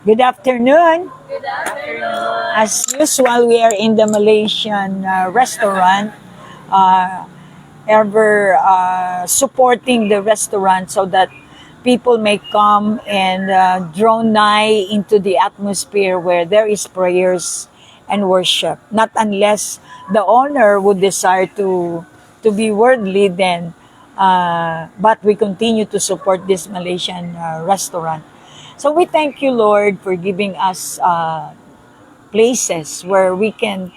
Good afternoon. Good afternoon. As usual, we are in the Malaysian restaurant, ever supporting the restaurant so that people may come and draw nigh into the atmosphere where there is prayers and worship. Not unless the owner would desire to be worldly, then, but we continue to support this Malaysian restaurant. So we thank you, Lord, for giving us places where we can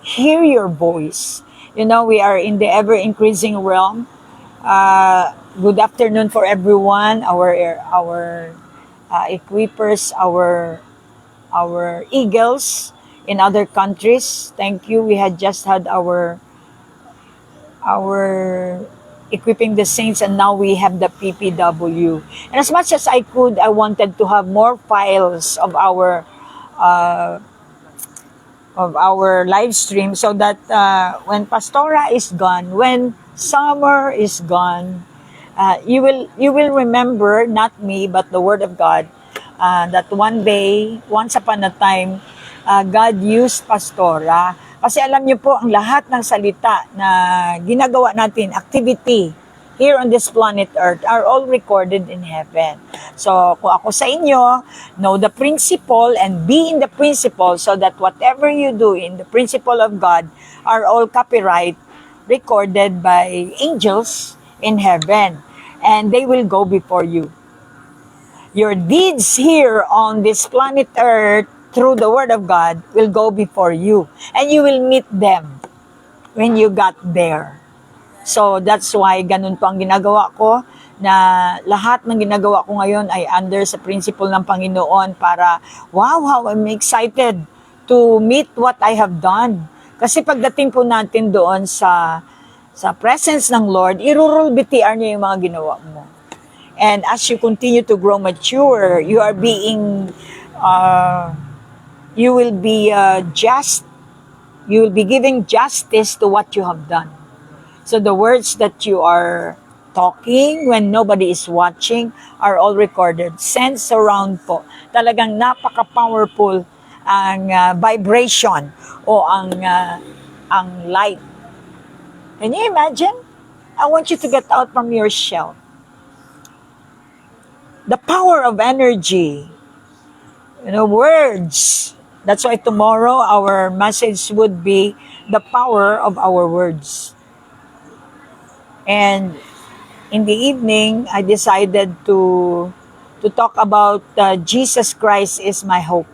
hear your voice. You know, we are in the ever increasing realm. Good afternoon for everyone, our equippers, our eagles in other countries. Thank you. We had just had our equipping the saints, and now we have the PPW. And as much as I could, I wanted to have more files of our live stream so that when Pastora is gone, when summer is gone, you will remember, not me but the Word of God, that one day, once upon a time, God used Pastora. Kasi alam niyo po, ang lahat ng salita na ginagawa natin, activity here on this planet Earth, are all recorded in heaven. So, kung ako sa inyo, know the principle and be in the principle so that whatever you do in the principle of God are all copyright recorded by angels in heaven. And they will go before you. Your deeds here on this planet Earth through the Word of God will go before you. And you will meet them when you got there. So that's why ganun po ang ginagawa ko, na lahat ng ginagawa ko ngayon ay under sa principle ng Panginoon para, wow, how I'm excited to meet what I have done. Kasi pagdating po natin doon sa presence ng Lord, irurul BTR niya yung mga ginawa mo. And as you continue to grow mature, you are being you will be just. You will be giving justice to what you have done. So the words that you are talking when nobody is watching are all recorded. Sense around po. Talagang napaka-powerful ang vibration o ang light. Can you imagine? I want you to get out from your shell. The power of energy. You know, words. That's why tomorrow our message would be the power of our words. And in the evening, I decided to talk about Jesus Christ is my hope.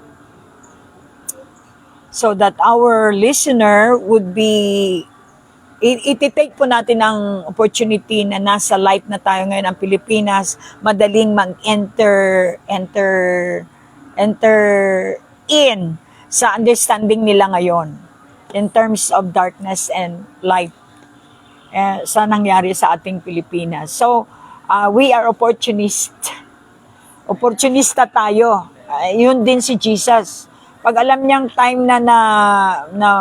So that our listener would be, ititake po natin ang opportunity na nasa light na tayo ngayon ang Pilipinas, madaling mag-enter in sa understanding nila ngayon in terms of darkness and light sa nangyari sa ating Pilipinas. So, we are opportunista tayo. Yun din si Jesus. Pag alam niyang time na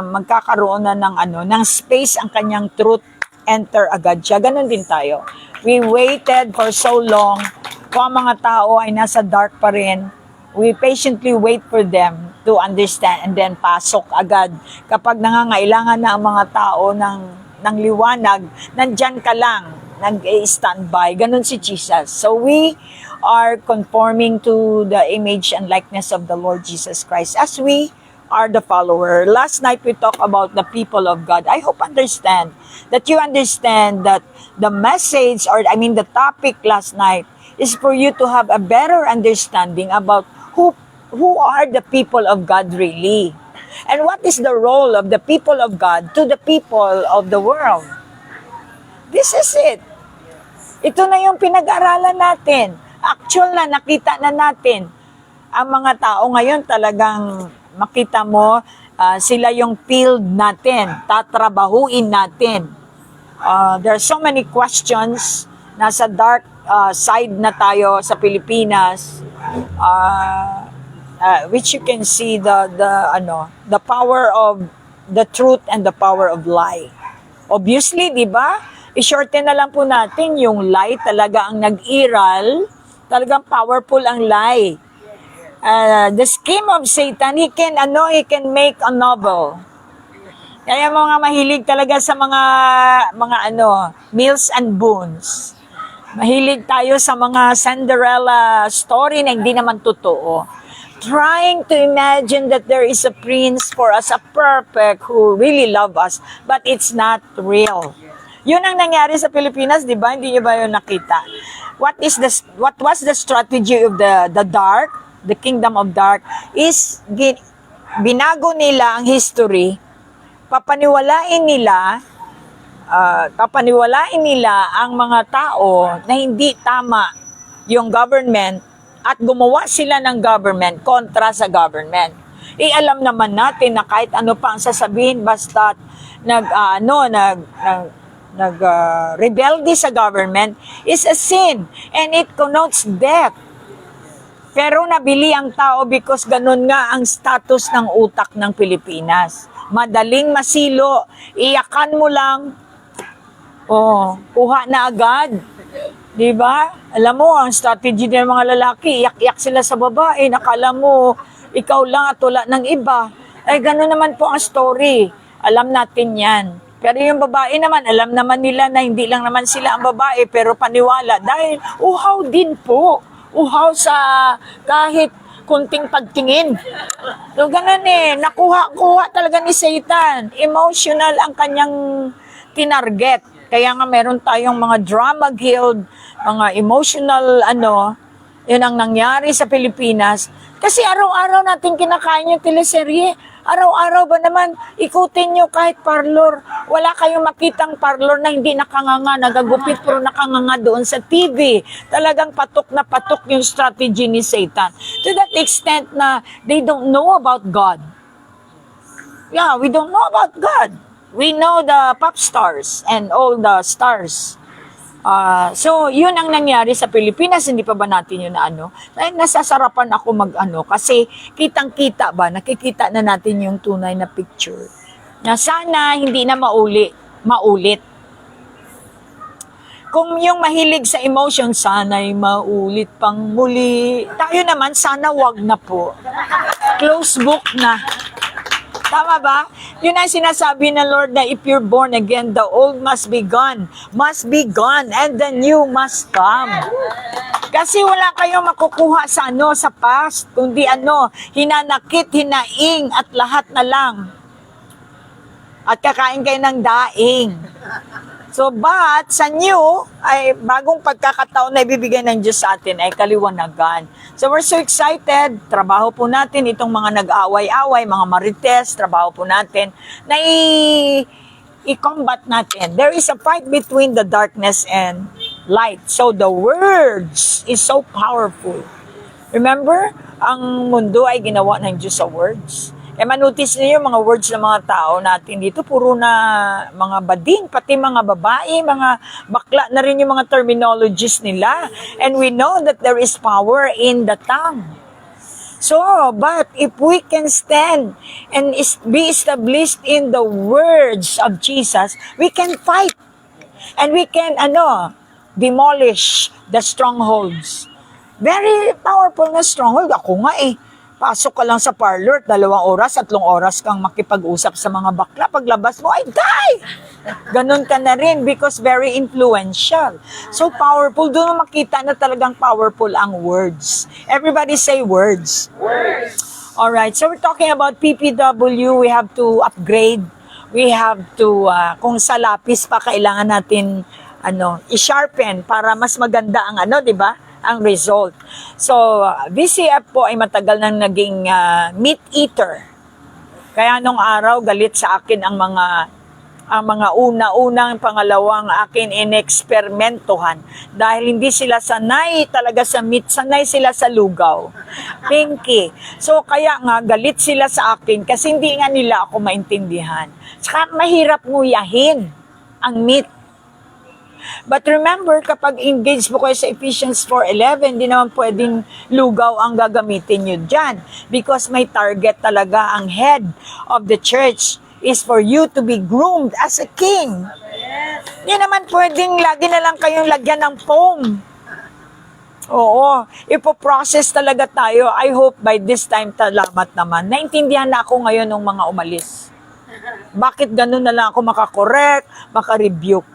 magkakaroon na ng space ang kanyang truth, enter agad siya. Ganon din tayo. We waited for so long. Kung ang mga tao ay nasa dark pa rin, we patiently wait for them to understand and then pasok agad. Kapag nangangailangan na ang mga tao ng liwanag, nandyan ka lang, nag-standby. Ganun si Jesus. So we are conforming to the image and likeness of the Lord Jesus Christ as we are the follower. Last night we talked about the people of God. I hope that you understand that the message, or the topic last night is for you to have a better understanding about who are the people of God really. And what is the role of the people of God to the people of the world? This is it. Ito na yung pinag-aralan natin. Actual na, nakita na natin. Ang mga tao ngayon talagang makita mo, sila yung field natin. Tatrabahuin natin. There are so many questions. Nasa dark side na tayo sa Pilipinas. Which you can see the power of the truth and the power of lie. Obviously, di ba? I-shorten na lang po natin yung lie talaga ang nag-iral. Talagang powerful ang lie. The scheme of Satan, he can make a novel. Kaya mga mahilig talaga sa mga Mills and Boons. Mahilig tayo sa mga Cinderella story na hindi naman totoo. Trying to imagine that there is a prince for us, a perfect who really love us, but it's not real. Yun ang nangyari sa Pilipinas, di ba? Hindi niyo ba yun nakita? What was the strategy of the dark, the kingdom of dark, is binago nila ang history, papaniwalain nila ang mga tao na hindi tama yung government at gumawa sila ng government kontra sa government. Alam naman natin na kahit ano pa ang sasabihin basta rebelde sa government is a sin and it connotes death. Pero nabili ang tao because ganun nga ang status ng utak ng Pilipinas. Madaling masilo, iyakan mo lang, kuha na agad. Diba? Alam mo, ang strategy ng mga lalaki, iyak-iyak sila sa babae, nakala mo, ikaw lang at wala ng iba. Ay, gano'n naman po ang story. Alam natin yan. Pero yung babae naman, alam naman nila na hindi lang naman sila ang babae, pero paniwala. Dahil uhaw din po. Uhaw sa kahit kunting pagtingin. So, ganun nakuha talaga ni Satan. Emotional ang kanyang tinarget. Kaya nga meron tayong mga drama guild, mga emotional yun ang nangyari sa Pilipinas. Kasi araw-araw natin kinakain yung teleserye. Araw-araw ba naman, ikutin nyo kahit parlor. Wala kayong makitang parlor na hindi nakanganga, nagagupit pero nakanganga doon sa TV. Talagang patok na patok yung strategy ni Satan. To that extent na they don't know about God. Yeah, we don't know about God. We know the pop stars and all the stars. So, yun ang nangyari sa Pilipinas. Hindi pa ba natin yun nasasarapan ako kasi kitang-kita ba, nakikita na natin yung tunay na picture. Na sana hindi na maulit. Kung yung mahilig sa emotion, sana'y maulit pang muli. Tayo naman, sana wag na po. Close book na. Tama ba? Yun ang sinasabi ng Lord na if you're born again, the old must be gone, and the new must come. Kasi wala kayong makukuha sa past, kundi hinanakit, hinaing, at lahat na lang. At kakain kayo ng daing. So, but sa new, ay bagong pagkakataon na ibibigay ng Diyos sa atin ay kaliwanagan. So, we're so excited. Trabaho po natin itong mga nag-aaway-away, mga marites, trabaho po natin na i-combat natin. There is a fight between the darkness and light. So, the words is so powerful. Remember, ang mundo ay ginawa ng Diyos sa words. Manotice niyo yung mga words ng mga tao natin dito, puro na mga bading, pati mga babae, mga bakla na rin yung mga terminologies nila. And we know that there is power in the tongue. So, but if we can stand and be established in the words of Jesus, we can fight. And we can, demolish the strongholds. Very powerful na stronghold. Ako nga pasok ka lang sa parlor, 2 oras, 3 oras kang makipag-usap sa mga bakla. Paglabas mo, ay die! Ganon ka na rin because very influential. So powerful. Doon mo makita na talagang powerful ang words. Everybody say words. Words. Alright, so we're talking about PPW. We have to upgrade. We have to, kung sa lapis pa, kailangan natin i-sharpen para mas maganda ang di ba? Ang result. So, VCF po ay matagal nang naging meat eater. Kaya nung araw, galit sa akin ang mga una-unang pangalawang akin ineksperimentohan. Dahil hindi sila sanay talaga sa meat, sanay sila sa lugaw. Pinky. So, kaya nga, galit sila sa akin kasi hindi nga nila ako maintindihan. Saka mahirap nguyahin ang meat. But remember, kapag engaged po kayo sa Ephesians 4:11, di naman pwedeng lugaw ang gagamitin nyo dyan. Because may target talaga ang head of the church is for you to be groomed as a king. Hindi naman pwedeng lagi na lang kayong lagyan ng foam. Oo, ipoprocess talaga tayo. I hope by this time, salamat naman. Naintindihan na ako ngayon ng mga umalis. Bakit ganun na lang ako makakorek, makarebuke?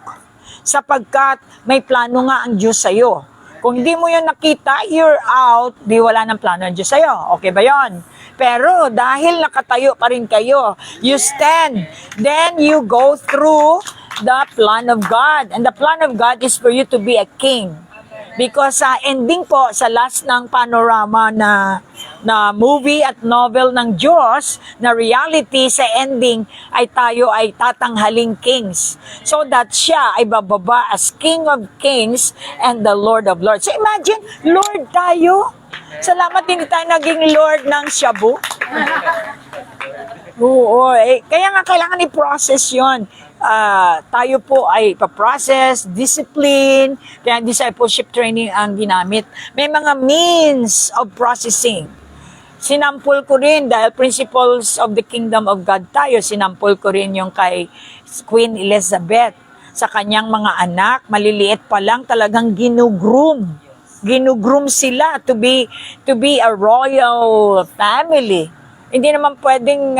Sapagkat may plano nga ang Diyos sa'yo. Kung hindi mo yun nakita, you're out, di wala ng plano ng Diyos sa'yo. Okay ba yun? Pero dahil nakatayo pa rin kayo, you stand. Then you go through the plan of God. And the plan of God is for you to be a king. Because sa ending po, sa last ng panorama na movie at novel ng Diyos, na reality sa ending ay tayo ay tatanghaling kings. So that siya ay bababa as King of Kings and the Lord of Lords. So imagine, Lord tayo. Salamat hindi tayo naging Lord ng Shabu. Oo, kaya nga kailangan i-process yun. Tayo po ay pa-process, discipline, kaya discipleship training ang ginamit. May mga means of processing. Sinampol ko rin, dahil principles of the kingdom of God tayo, sinampol ko rin yung kay Queen Elizabeth. Sa kanyang mga anak, maliliit pa lang talagang ginugroom. Ginugroom sila to be a royal family. Hindi naman pwedeng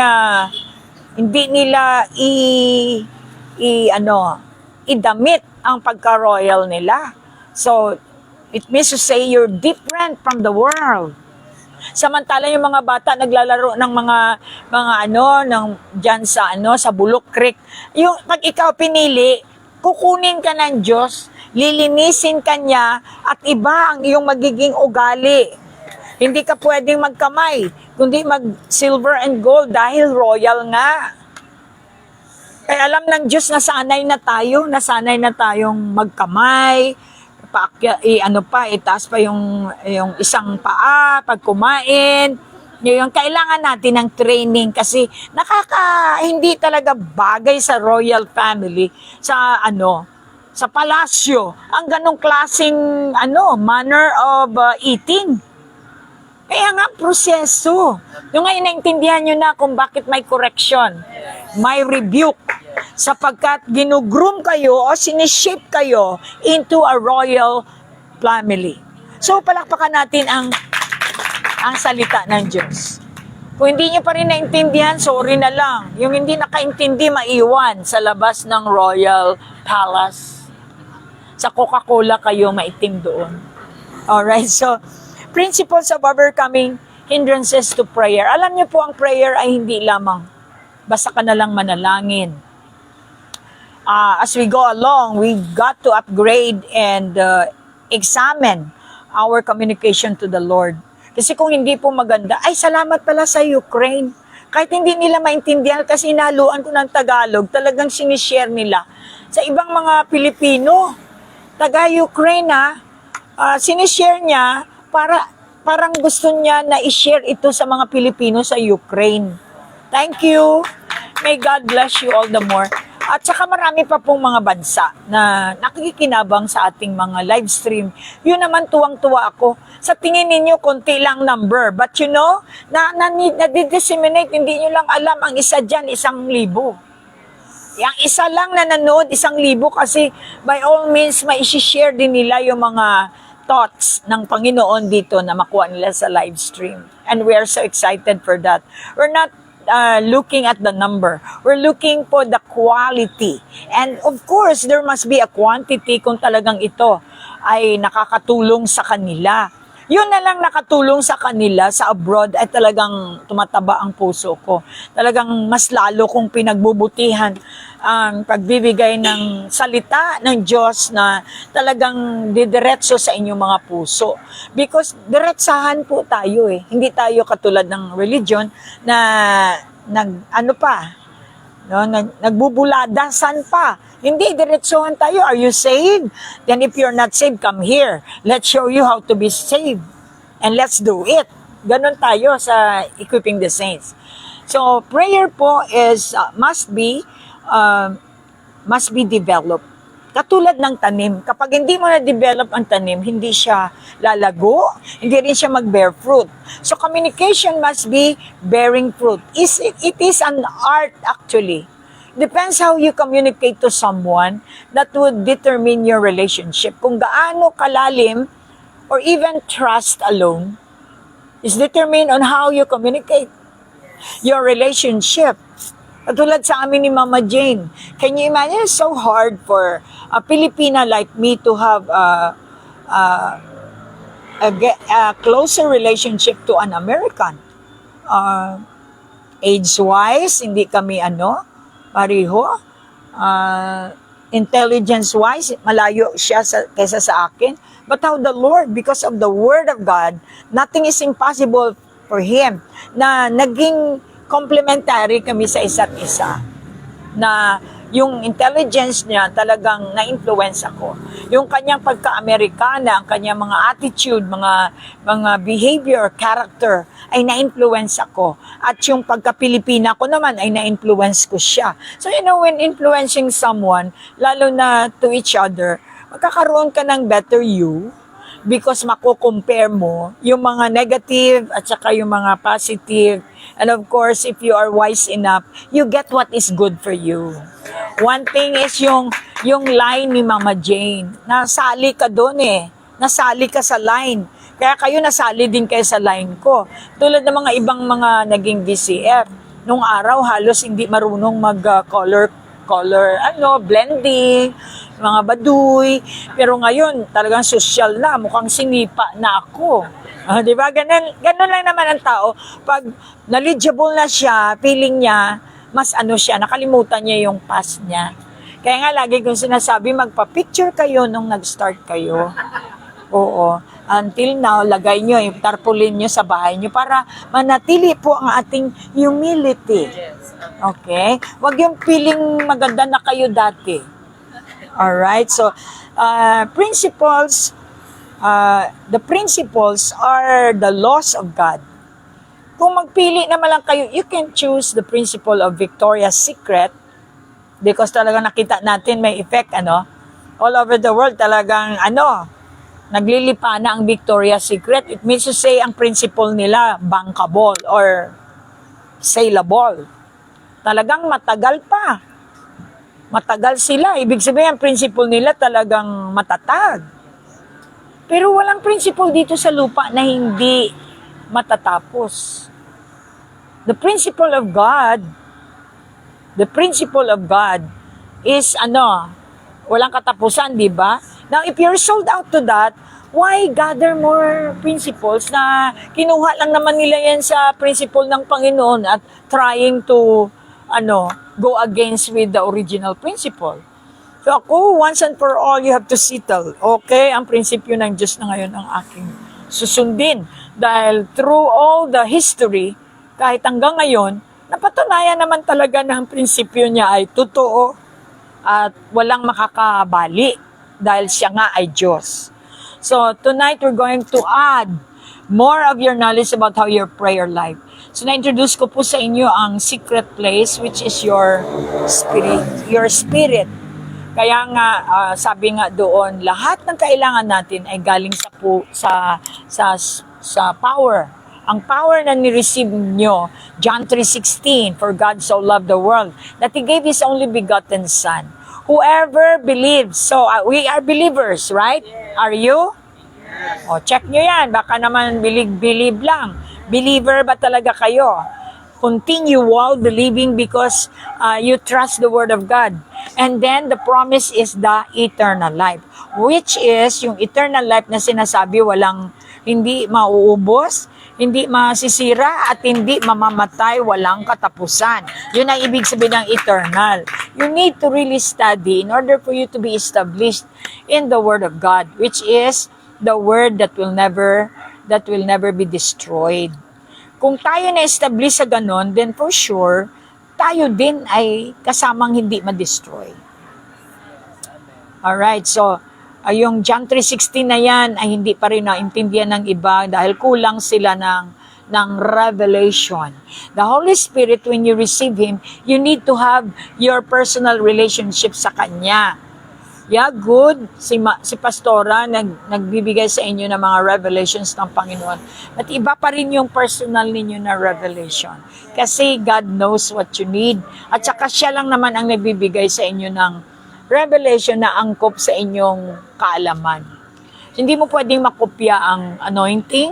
hindi nila idamit ang pagka-royal nila. So, it means to say you're different from the world. Samantala yung mga bata naglalaro ng mga diyan sa Bulok Creek. Yung pag ikaw pinili, kukunin ka ng Diyos, lilinisin ka niya, at iba ang iyong magiging ugali. Hindi ka pwedeng magkamay, kundi mag-silver and gold dahil royal nga. Kaya alam ng Diyos na sanay na tayong magkamay, itaas pa yung isang paa pag kumain. Ngayon, kailangan natin ng training kasi hindi talaga bagay sa royal family, sa palasyo, ang ganong klaseng manner of eating. Kaya nga, proseso. Yung ngayon, naintindihan nyo na kung bakit may correction, may rebuke, sapagkat ginugroom kayo o sinishape kayo into a royal family. So, palakpakan natin ang salita ng Diyos. Kung hindi nyo pa rin naintindihan, sorry na lang. Yung hindi nakaintindi, maiwan sa labas ng Royal Palace. Sa Coca-Cola kayo maitim doon. Alright, so, principles of overcoming hindrances to prayer. Alam niyo po, ang prayer ay hindi lamang basta ka na lang manalangin. As we go along, we got to upgrade and examine our communication to the Lord. Kasi kung hindi po maganda, ay salamat pala sa Ukraine. Kahit hindi nila maintindihan kasi inaluan ko ng Tagalog, talagang sinishare nila. Sa ibang mga Pilipino, taga-Ukraine sinishare niya parang gusto niya na i-share ito sa mga Pilipino sa Ukraine. Thank you. May God bless you all the more. At saka marami pa pong mga bansa na nakikinabang sa ating mga live stream. Yun naman tuwang-tuwa ako. Sa tingin ninyo, konti lang number. But you know, na-disseminate, hindi nyo lang alam, ang isa dyan, 1,000. Yung isa lang na nanood, 1,000 kasi by all means, mai-share din nila yung mga thoughts ng Panginoon dito na makuha nila sa live stream. And we are so excited for that. We're not looking at the number. We're looking for the quality. And of course, there must be a quantity kung talagang ito ay nakakatulong sa kanila. Yun na lang nakatulong sa kanila sa abroad ay talagang tumataba ang puso ko. Talagang mas lalo kong pinagbubutihan ang pagbibigay ng salita ng Diyos na talagang didiretso sa inyong mga puso. Because diretsahan po tayo eh. Hindi tayo katulad ng religion na nagbubuladasan pa. Hindi, diretsuhan tayo. Are you saved? Then if you're not saved, come here. Let's show you how to be saved. And let's do it. Ganon tayo sa equipping the saints. So, prayer po is, must be developed. Katulad ng tanim. Kapag hindi mo na-develop ang tanim, hindi siya lalago, hindi rin siya mag-bear fruit. So, communication must be bearing fruit. It is an art actually. depends how you communicate to someone that would determine your relationship. Kung gaano kalalim or even trust alone is determined on how you communicate your relationship. Katulad sa amin ni Mama Jane. Can you imagine? It's so hard for a Filipina like me to have a closer relationship to an American. Age-wise, hindi kami pareho. Intelligence-wise, malayo siya kaysa sa akin. But how the Lord, because of the Word of God, nothing is impossible for Him, na naging complementary kami sa isa't isa. Na yung intelligence niya talagang na-influence ako. Yung kanyang pagka-Amerikana, ang kanyang mga attitude, mga behavior, character, ay na-influence ako. At yung pagka-Pilipina ko naman ay na-influence ko siya. So when influencing someone, lalo na to each other, magkakaroon ka ng better you because mako-compare mo yung mga negative at saka yung mga positive. And of course, if you are wise enough, you get what is good for you. One thing is yung line ni Mama Jane. Nasali ka doon Nasali ka sa line. Kaya kayo nasali din kayo sa line ko. Tulad ng mga ibang mga naging DCF. Nung araw, halos hindi marunong mag-color blending, mga baduy. Pero ngayon, talagang social na, mukhang sinipa na ako. Di ba? Ganun lang naman ang tao. Pag knowledgeable na siya, feeling niya, mas siya, nakalimutan niya yung past niya. Kaya nga lagi kong sinasabi, magpa-picture kayo nung nag-start kayo. Oo. Until now, lagay nyo, tarpaulin nyo sa bahay nyo para manatili po ang ating humility. Okay? Huwag yung feeling maganda na kayo dati. Alright? So, the principles are the laws of God. Kung magpili naman lang kayo, you can choose the principle of Victoria's Secret because talagang nakita natin may effect, all over the world talagang, naglilipa na ang Victoria's Secret. It means to say, ang principle nila, bankable or saleable. Talagang matagal pa. Matagal sila. Ibig sabihin, ang principle nila talagang matatag. Pero walang principle dito sa lupa na hindi matatapos. The principle of God is walang katapusan, di ba? Now, if you're sold out to that, why gather more principles na kinuha lang naman nila yan sa principle ng Panginoon at trying to go against with the original principle? So ako, once and for all, you have to settle. Okay, ang prinsipyo ng Diyos na ngayon ang aking susundin. Dahil through all the history, kahit hanggang ngayon, napatunayan naman talaga na ang prinsipyo niya ay totoo at walang makakabali dahil siya nga ay Diyos. So tonight, we're going to add more of your knowledge about how your prayer life. So na-introduce ko po sa inyo ang secret place, which is your spirit. Kaya nga, sabi nga doon, lahat ng kailangan natin ay galing sa power. Ang power na ni-receive nyo, John 3:16, for God so loved the world, that He gave His only begotten Son. Whoever believes, so we are believers, right? Are you? O, check nyo yan, baka naman believe lang. Believer ba talaga kayo? Continual believing because you trust the Word of God. And then the promise is the eternal life, which is yung eternal life na sinasabi hindi mauubos, hindi masisira, at hindi mamamatay, walang katapusan. Yun ang ibig sabihin ng eternal. You need to really study in order for you to be established in the Word of God, which is the Word that will never be destroyed. Kung tayo na-establish sa ganon, then for sure, tayo din ay kasamang hindi ma-destroy. Alright, so, yung John 3:16 na yan ay hindi pa rin naintindihan ng iba dahil kulang sila ng revelation. The Holy Spirit, when you receive Him, you need to have your personal relationship sa Kanya. Yeah, good. Si Pastora nagbibigay sa inyo ng mga revelations ng Panginoon. At iba pa rin yung personal ninyo na revelation. Kasi God knows what you need. At saka siya lang naman ang nagbibigay sa inyo ng revelation na angkop sa inyong kaalaman. Hindi mo pwedeng makopya ang anointing.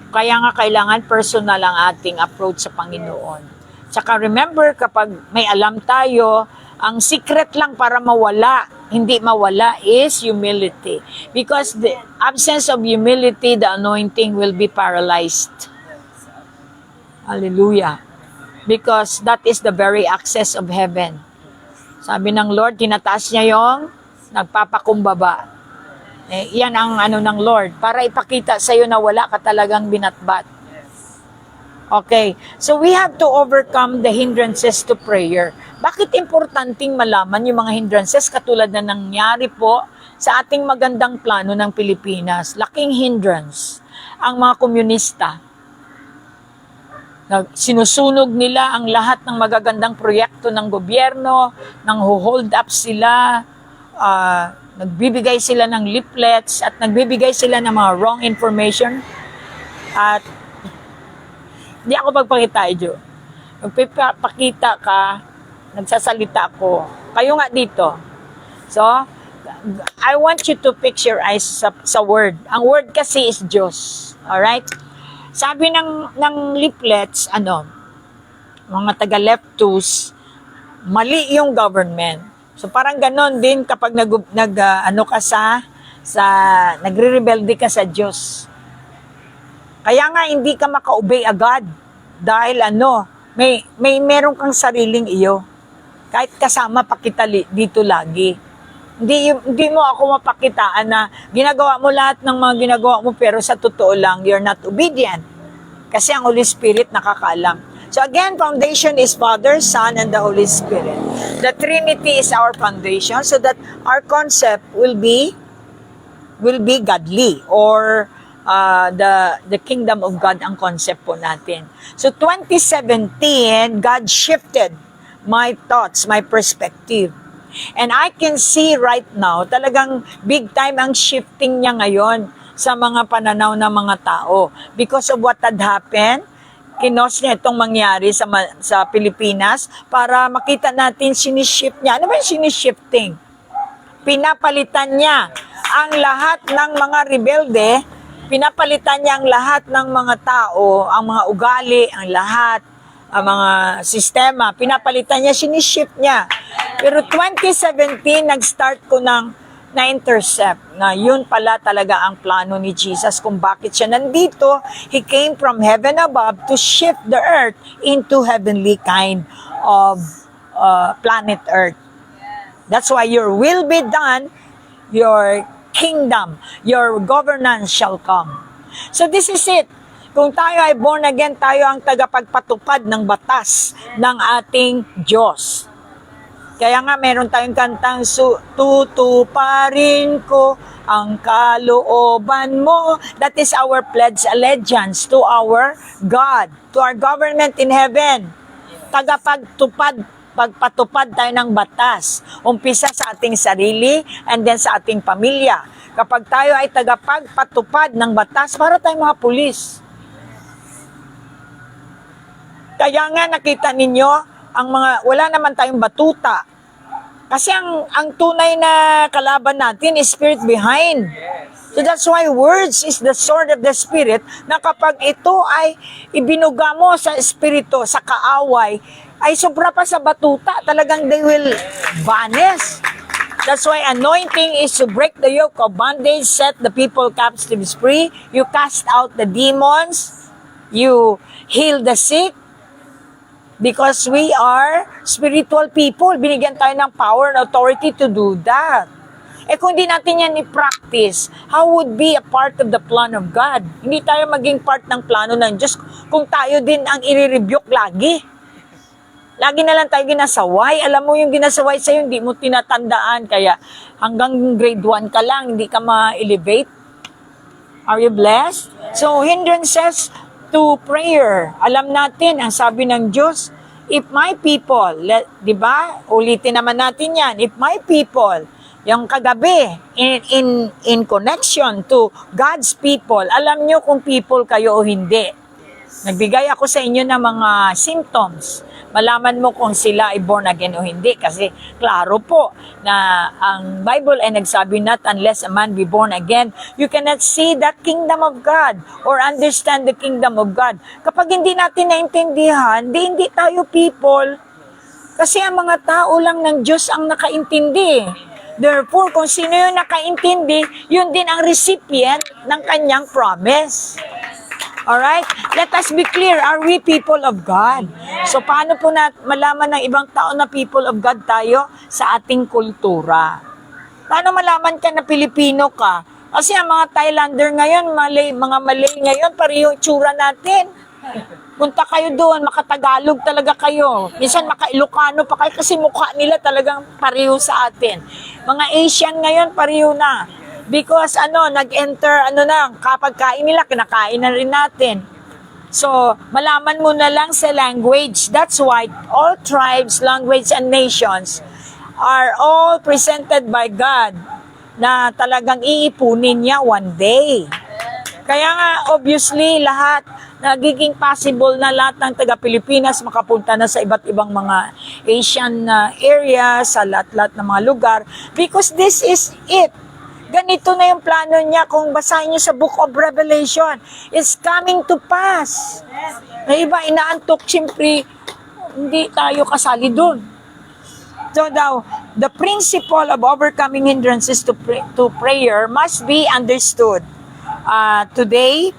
Kaya nga kailangan personal ang ating approach sa Panginoon. Tsaka remember, kapag may alam tayo, ang secret lang para hindi mawala is humility. Because the absence of humility, the anointing will be paralyzed. Hallelujah. Because that is the very access of heaven. Sabi ng Lord, tinataas niya yung nagpapakumbaba. Yan ang ng Lord. Para ipakita sa iyo na wala ka talagang binatbat. Okay. So we have to overcome the hindrances to prayer. Bakit importanteng malaman yung mga hindrances katulad na nangyari po sa ating magandang plano ng Pilipinas? Laking hindrance ang mga komunista. Sinusunog nila ang lahat ng magagandang proyekto ng gobyerno, nang hold up sila, nagbibigay sila ng leaflets at nagbibigay sila ng mga wrong information. At hindi ako magpakita, Ejo. Magpapakita ka, nagsasalita ako. Kayo nga dito. So, I want you to fix your eyes sa word. Ang word kasi is Diyos. Alright? Sabi ng leaflets, mga taga-leftus, mali yung government. So parang ganon din kapag nagre-rebelde ka sa Diyos. Kaya nga hindi ka maka-obey agad dahil meron kang sariling iyo. Kahit kasama pa kita dito lagi. Hindi mo ako mapakitaan na ginagawa mo lahat ng mga ginagawa mo pero sa totoo lang you're not obedient. Kasi ang Holy Spirit nakakaalam. So again, foundation is Father, Son, and the Holy Spirit. The Trinity is our foundation so that our concept will be godly or the kingdom of God ang concept po natin. So 2017, God shifted my thoughts, my perspective. And I can see right now, talagang big time ang shifting niya ngayon sa mga pananaw ng mga tao. Because of what had happened, kinos niya itong mangyari sa Pilipinas para makita natin sinishift niya. Ano ba yung sinishifting? Pinapalitan niya ang lahat ng mga rebelde. Pinapalitan niya ang lahat ng mga tao, ang mga ugali, ang lahat, ang mga sistema. Pinapalitan niya, sinishift niya. Pero 2017, nag-start ko na-intercept na yun pala talaga ang plano ni Jesus kung bakit siya nandito. He came from heaven above to shift the earth into heavenly kind of planet earth. That's why your will be done, your kingdom, your governance shall come. So this is it. Kung tayo ay born again, tayo ang tagapagpatupad ng batas ng ating Diyos. Kaya nga meron tayong kantang, tutuparin ko ang kalooban mo. That is our pledge allegiance to our God, to our government in heaven. Pagpatupad tayo ng batas. Umpisa sa ating sarili and then sa ating pamilya. Kapag tayo ay tagapagpatupad ng batas, para tayong mga pulis. Kaya nga nakita ninyo, wala naman tayong batuta. Kasi ang tunay na kalaban natin is spirit behind. So that's why words is the sword of the Spirit, na kapag ito ay ibinuga mo sa espiritu, sa kaaway, ay sobra pa sa batuta, talagang they will vanish. That's why anointing is to break the yoke of bondage, set the people captives free, you cast out the demons, you heal the sick, because we are spiritual people. Binigyan tayo ng power and authority to do that. Kung hindi natin yan i-practice, how would be a part of the plan of God? Hindi tayo maging part ng plano ng Diyos kung tayo din ang i-rebuke lagi. Lagi na lang tayo ginasaway. Alam mo yung ginasaway sa'yo, hindi mo tinatandaan. Kaya hanggang grade 1 ka lang, hindi ka ma-elevate. Are you blessed? So, hindrances to prayer. Alam natin, ang sabi ng Diyos, if my people, di ba? Ulitin naman natin yan. If my people yung kagabi, in connection to God's people, alam nyo kung people kayo o hindi. Nagbigay ako sa inyo ng mga symptoms. Malaman mo kung sila ay born again o hindi. Kasi klaro po na ang Bible ay nagsabi not unless a man be born again, you cannot see that kingdom of God or understand the kingdom of God. Kapag hindi natin naintindihan, hindi tayo people. Kasi ang mga tao lang ng Diyos ang nakaintindi. Therefore, kung sino yung nakaintindi, yun din ang recipient ng kanyang promise. Alright? Let us be clear, are we people of God? So, paano po malaman ng ibang tao na people of God tayo? Sa ating kultura. Paano malaman ka na Pilipino ka? Kasi ang mga Thailander ngayon, mga Malay ngayon, pareho tsura natin. Punta kayo doon, makatagalog talaga kayo. Minsan maka-Ilocano pa kayo kasi mukha nila talagang pareho sa atin. Mga Asian ngayon, pareho na. Because nag-enter, kapag kain nila, kinakain na rin natin. So, malaman mo na lang sa language. That's why all tribes, language, and nations are all presented by God na talagang iipunin niya one day. Kaya nga, obviously, lahat nagiging possible na lahat ng taga-Pilipinas makapunta na sa iba't ibang mga Asian areas, sa lahat-lahat ng mga lugar. Because this is it. Ganito na yung plano niya kung basahin niyo sa Book of Revelation. It's coming to pass. Na iba, inaantok, siyempre, hindi tayo kasali doon. So now, the principle of overcoming hindrances to prayer must be understood. Today,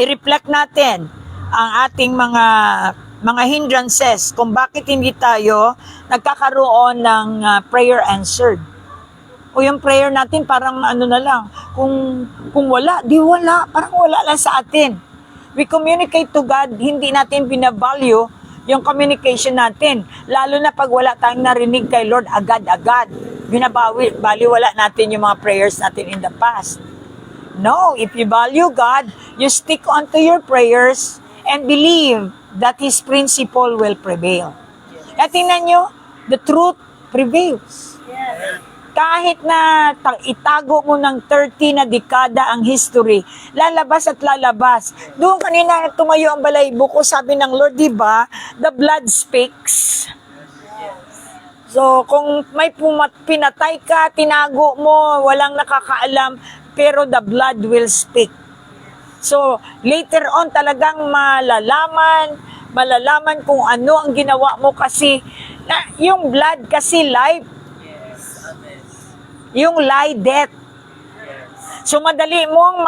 i-reflect natin ang ating mga hindrances kung bakit hindi tayo nagkakaroon ng prayer answered. O yung prayer natin parang na lang, kung wala, di wala, parang wala lang sa atin. We communicate to God, hindi natin binavalue yung communication natin. Lalo na pag wala tayong narinig kay Lord agad-agad. Baliwala natin yung mga prayers natin in the past. No, if you value God, you stick on to your prayers and believe that His principle will prevail. At tingnan nyo, the truth prevails. Kahit na itago mo ng 30 na dekada ang history, lalabas at lalabas. Doon kanina tumayo ang balaybo ko, sabi ng Lord, di ba, the blood speaks. So, kung may pinatay ka, tinago mo, walang nakakaalam, pero the blood will speak. So, later on talagang malalaman kung ano ang ginawa mo kasi, yung blood kasi life. Yung lie, death. So, madali mong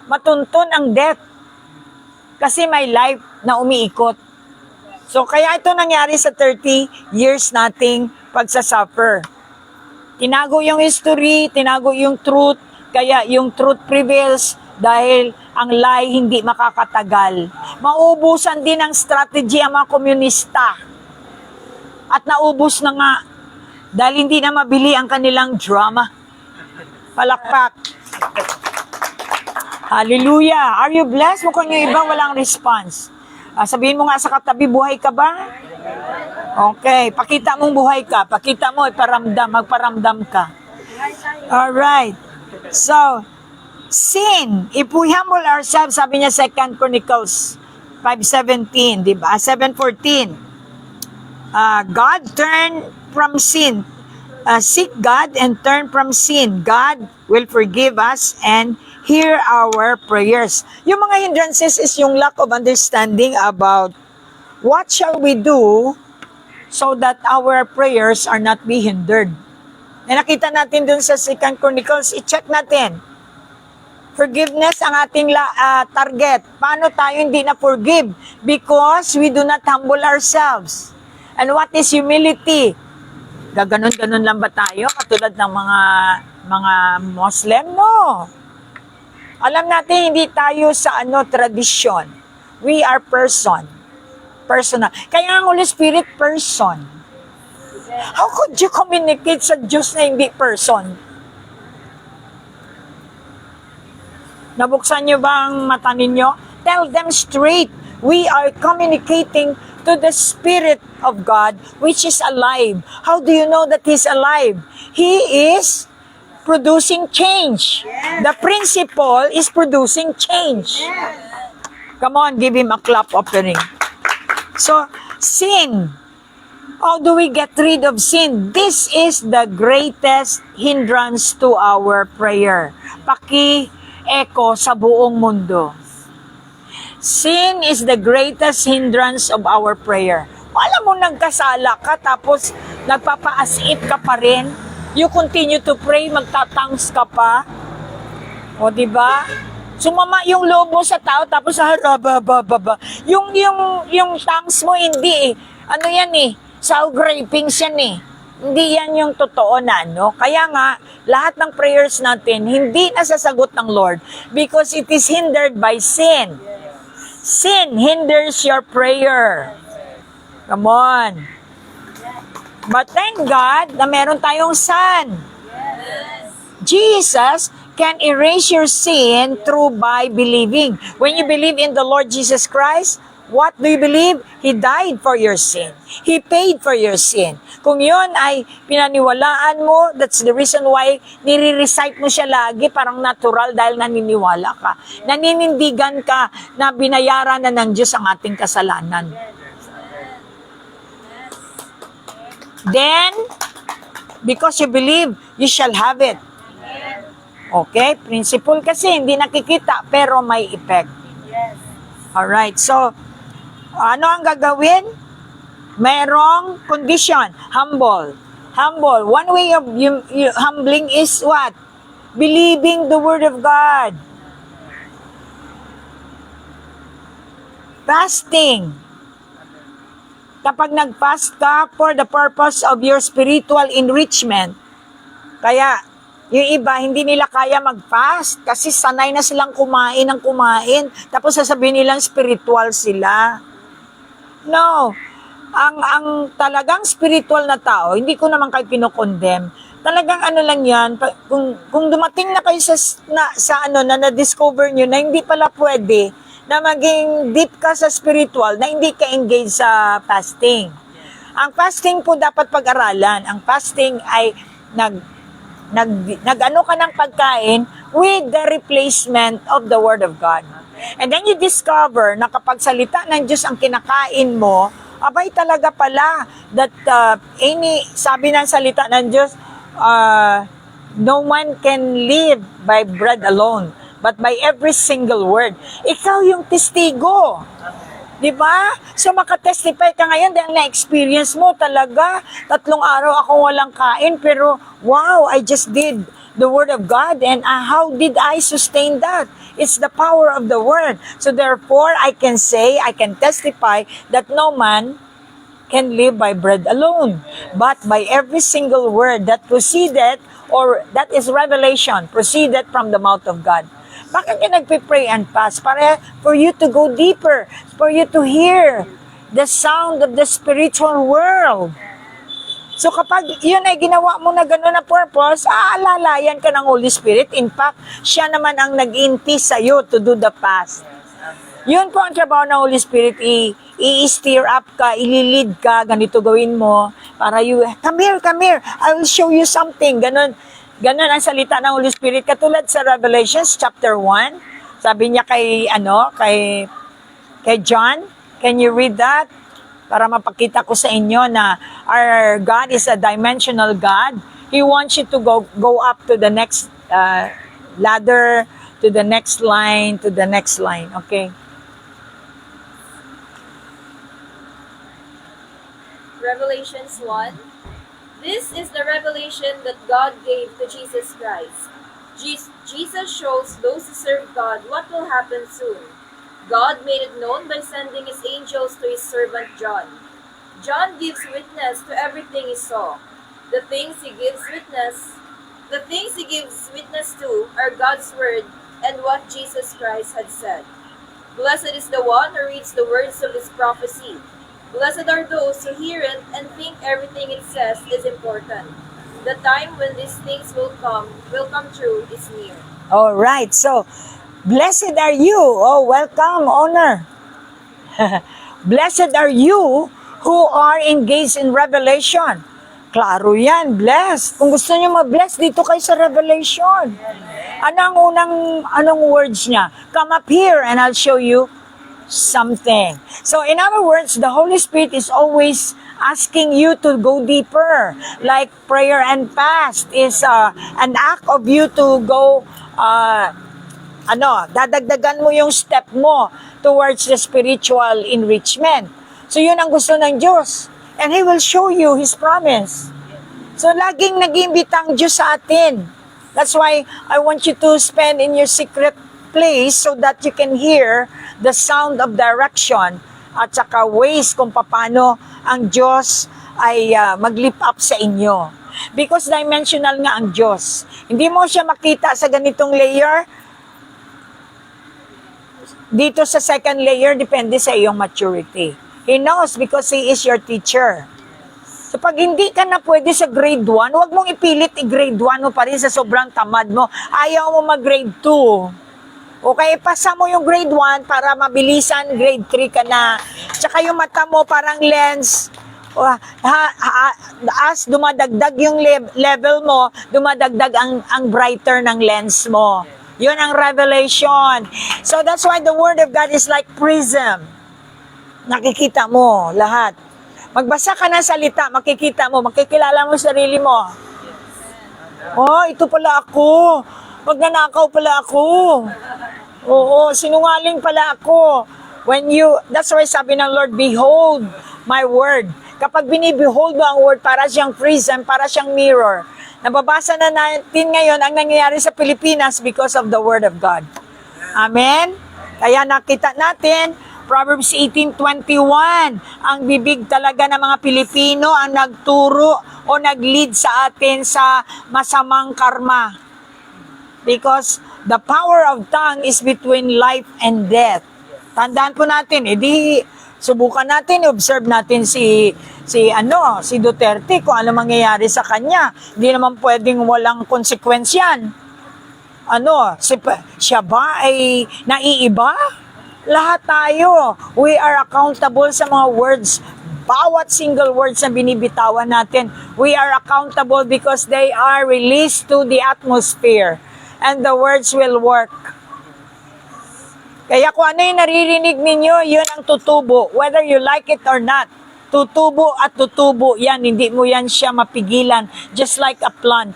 matuntun ang death. Kasi may life na umiikot. So, kaya ito nangyari sa 30 years nating pagsasuffer. Tinago yung history, tinago yung truth, kaya yung truth prevails dahil ang lie hindi makakatagal. Mauubusan din ang strategy ang mga komunista. At naubos na nga dahil hindi na mabili ang kanilang drama. Palakpak. Hallelujah. Are you blessed? Mukhang yung iba walang response. Sabihin mo nga sa katabi, buhay ka ba? Okay, pakita mong buhay ka. Pakita mo, magparamdam ka. Alright. So, sin. If we humble ourselves, sabi niya 2 Chronicles 5:17, di ba? 7:14. God turn from sin. Seek God and turn from sin. God will forgive us and hear our prayers. Yung mga hindrances is yung lack of understanding about what shall we do so that our prayers are not be hindered. Nakita natin dun sa 2 Chronicles, i-check natin. Forgiveness ang ating target. Paano tayo hindi na-forgive? Because we do not humble ourselves. And what is humility? Gaganon-ganon lang ba tayo? Katulad ng mga Muslim? No. Alam natin, hindi tayo sa tradisyon. We are personal. Kaya ang Holy Spirit, person. How could you communicate sa Diyos na hindi person? Nabuksan niyo ba ang mata ninyo? Tell them straight. We are communicating to the Spirit of God, which is alive. How do you know that He's alive? He is producing change. The principle is producing change. Come on, give Him a clap offering. So, sin. How do we get rid of sin? This is the greatest hindrance to our prayer. Paki-echo sa buong mundo. Sin is the greatest hindrance of our prayer. Alam mo, nagkasala ka, tapos nagpapa-as-if ka pa rin. You continue to pray, magtatangs ka pa. O, diba? Sumama yung loob mo sa tao, tapos harabababa. Yung tangs mo, hindi eh. Ano yan eh? Sour grapings yan eh. Hindi yan yung totoo na, no? Kaya nga, lahat ng prayers natin, hindi nasasagot ng Lord because it is hindered by sin. Sin hinders your prayer. Come on. But thank God na meron tayong Son. Jesus can erase your sin through by believing. When you believe in the Lord Jesus Christ, what do you believe? He died for your sin. He paid for your sin. Kung yun ay pinaniwalaan mo, that's the reason why nire-recite mo siya lagi, parang natural dahil naniniwala ka. Naninindigan ka na binayaran na ng Diyos ang ating kasalanan. Then, because you believe, you shall have it. Okay? Principle kasi, hindi nakikita, pero may effect. Alright, so, ano ang gagawin? Merong condition, humble. Humble. One way of humbling is what? Believing the Word of God. Fasting. Kapag nag-fast ka for the purpose of your spiritual enrichment, kaya yung iba, hindi nila kaya mag-fast kasi sanay na silang kumain ng kumain. Tapos sasabihin nilang spiritual sila. No. Ang talagang spiritual na tao, hindi ko naman kayo pinokondem. Talagang ano lang yan, kung dumating na kayo na na-discover nyo na hindi pala pwede na maging deep ka sa spiritual, na hindi ka engage sa fasting. Ang fasting po dapat pag-aralan. Ang fasting ay nag-ano ka ng pagkain with the replacement of the Word of God. And then you discover na kapag salita ng Diyos ang kinakain mo, abay talaga pala that sabi ng salita ng Diyos, no one can live by bread alone, but by every single word. Ikaw yung testigo. Diba? So makatestify ka ngayon dahil na-experience mo talaga. 3 araw akong walang kain, pero wow, I just did the Word of God, and how did I sustain that? It's the power of the Word. So therefore, I can testify that no man can live by bread alone, but by every single word that proceeded, or that is revelation, proceeded from the mouth of God. Bakit ka nagpipray and fast? Para for you to go deeper, for you to hear the sound of the spiritual world. So kapag yun ay ginawa mo na gano'n na purpose, aalalayan ka ng Holy Spirit. In fact, siya naman ang nag-insist sa'yo to do the fast. Yun po ang trabaho ng Holy Spirit, i-steer up ka, ililid ka, ganito gawin mo, para come here, I will show you something, ganon ang salita ng Holy Spirit, katulad sa Revelations chapter 1, sabi niya kay John, can you read that? Para mapakita ko sa inyo na our God is a dimensional God. He wants you to go up to the next ladder, to the next line, okay? Revelations 1. This is the revelation that God gave to Jesus Christ. Jesus shows those who serve God what will happen soon. God made it known by sending His angels to His servant John. John gives witness to everything he saw. The things he gives witness to are God's word and what Jesus Christ had said. Blessed is the one who reads the words of this prophecy. Blessed are those who hear it and think everything it says is important. The time when these things will come true is near. All right. So, blessed are you. Oh, welcome, honor. Blessed are you who are engaged in revelation. Klaro yan, blessed. Kung gusto niyo ma-bless, dito kayo sa revelation. Anong words niya? Come up here and I'll show you something. So in other words, the Holy Spirit is always asking you to go deeper. Like prayer and fast is an act of you to go, dadagdagan mo yung step mo towards the spiritual enrichment. So yun ang gusto ng Diyos. And He will show you His promise. So laging nag-iimbita ang Diyos sa atin. That's why I want you to spend in your secret place so that you can hear the sound of direction at saka ways kung paano ang Diyos ay mag-lift up sa inyo. Because dimensional nga ang Diyos. Hindi mo siya makita sa ganitong layer. Dito sa second layer, depende sa iyong maturity. He knows because He is your teacher. So pag hindi ka na pwede sa grade 1, huwag mong ipilit i-grade 1 mo pa rin sa sobrang tamad mo. Ayaw mo mag-grade 2. Okay, pasa mo yung grade 1 para mabilisan, grade 3 ka na. Tsaka yung mata mo parang lens. As dumadagdag yung level mo, dumadagdag ang brighter ng lens mo. Yun ang revelation. So that's why the Word of God is like prism. Nakikita mo lahat. Magbasa ka ng salita, makikita mo, makikilala mo sarili mo. Oh, ito pala ako. Magnanakaw pala ako. Oo, sinungaling pala ako. That's why sabi ng Lord, behold my word. Kapag binibehold mo ang word, para siyang prism, para siyang mirror. Nababasa na natin ngayon ang nangyayari sa Pilipinas because of the word of God. Amen? Kaya nakita natin, Proverbs 18:21, ang bibig talaga ng mga Pilipino ang nagturo o nag-lead sa atin sa masamang karma. Because the power of tongue is between life and death. Tandaan po natin, subukan natin, observe natin si Duterte kung ano mangyayari sa kanya. Hindi naman pwedeng walang konsekwensyan. Siya ba ay naiiba? Lahat tayo, we are accountable sa mga words. Bawat single words na binibitawan natin, we are accountable because they are released to the atmosphere. And the words will work. Kaya kung ano yung naririnig ninyo, yun ang tutubo. Whether you like it or not. Tutubo at tutubo yan. Hindi mo yan siya mapigilan. Just like a plant.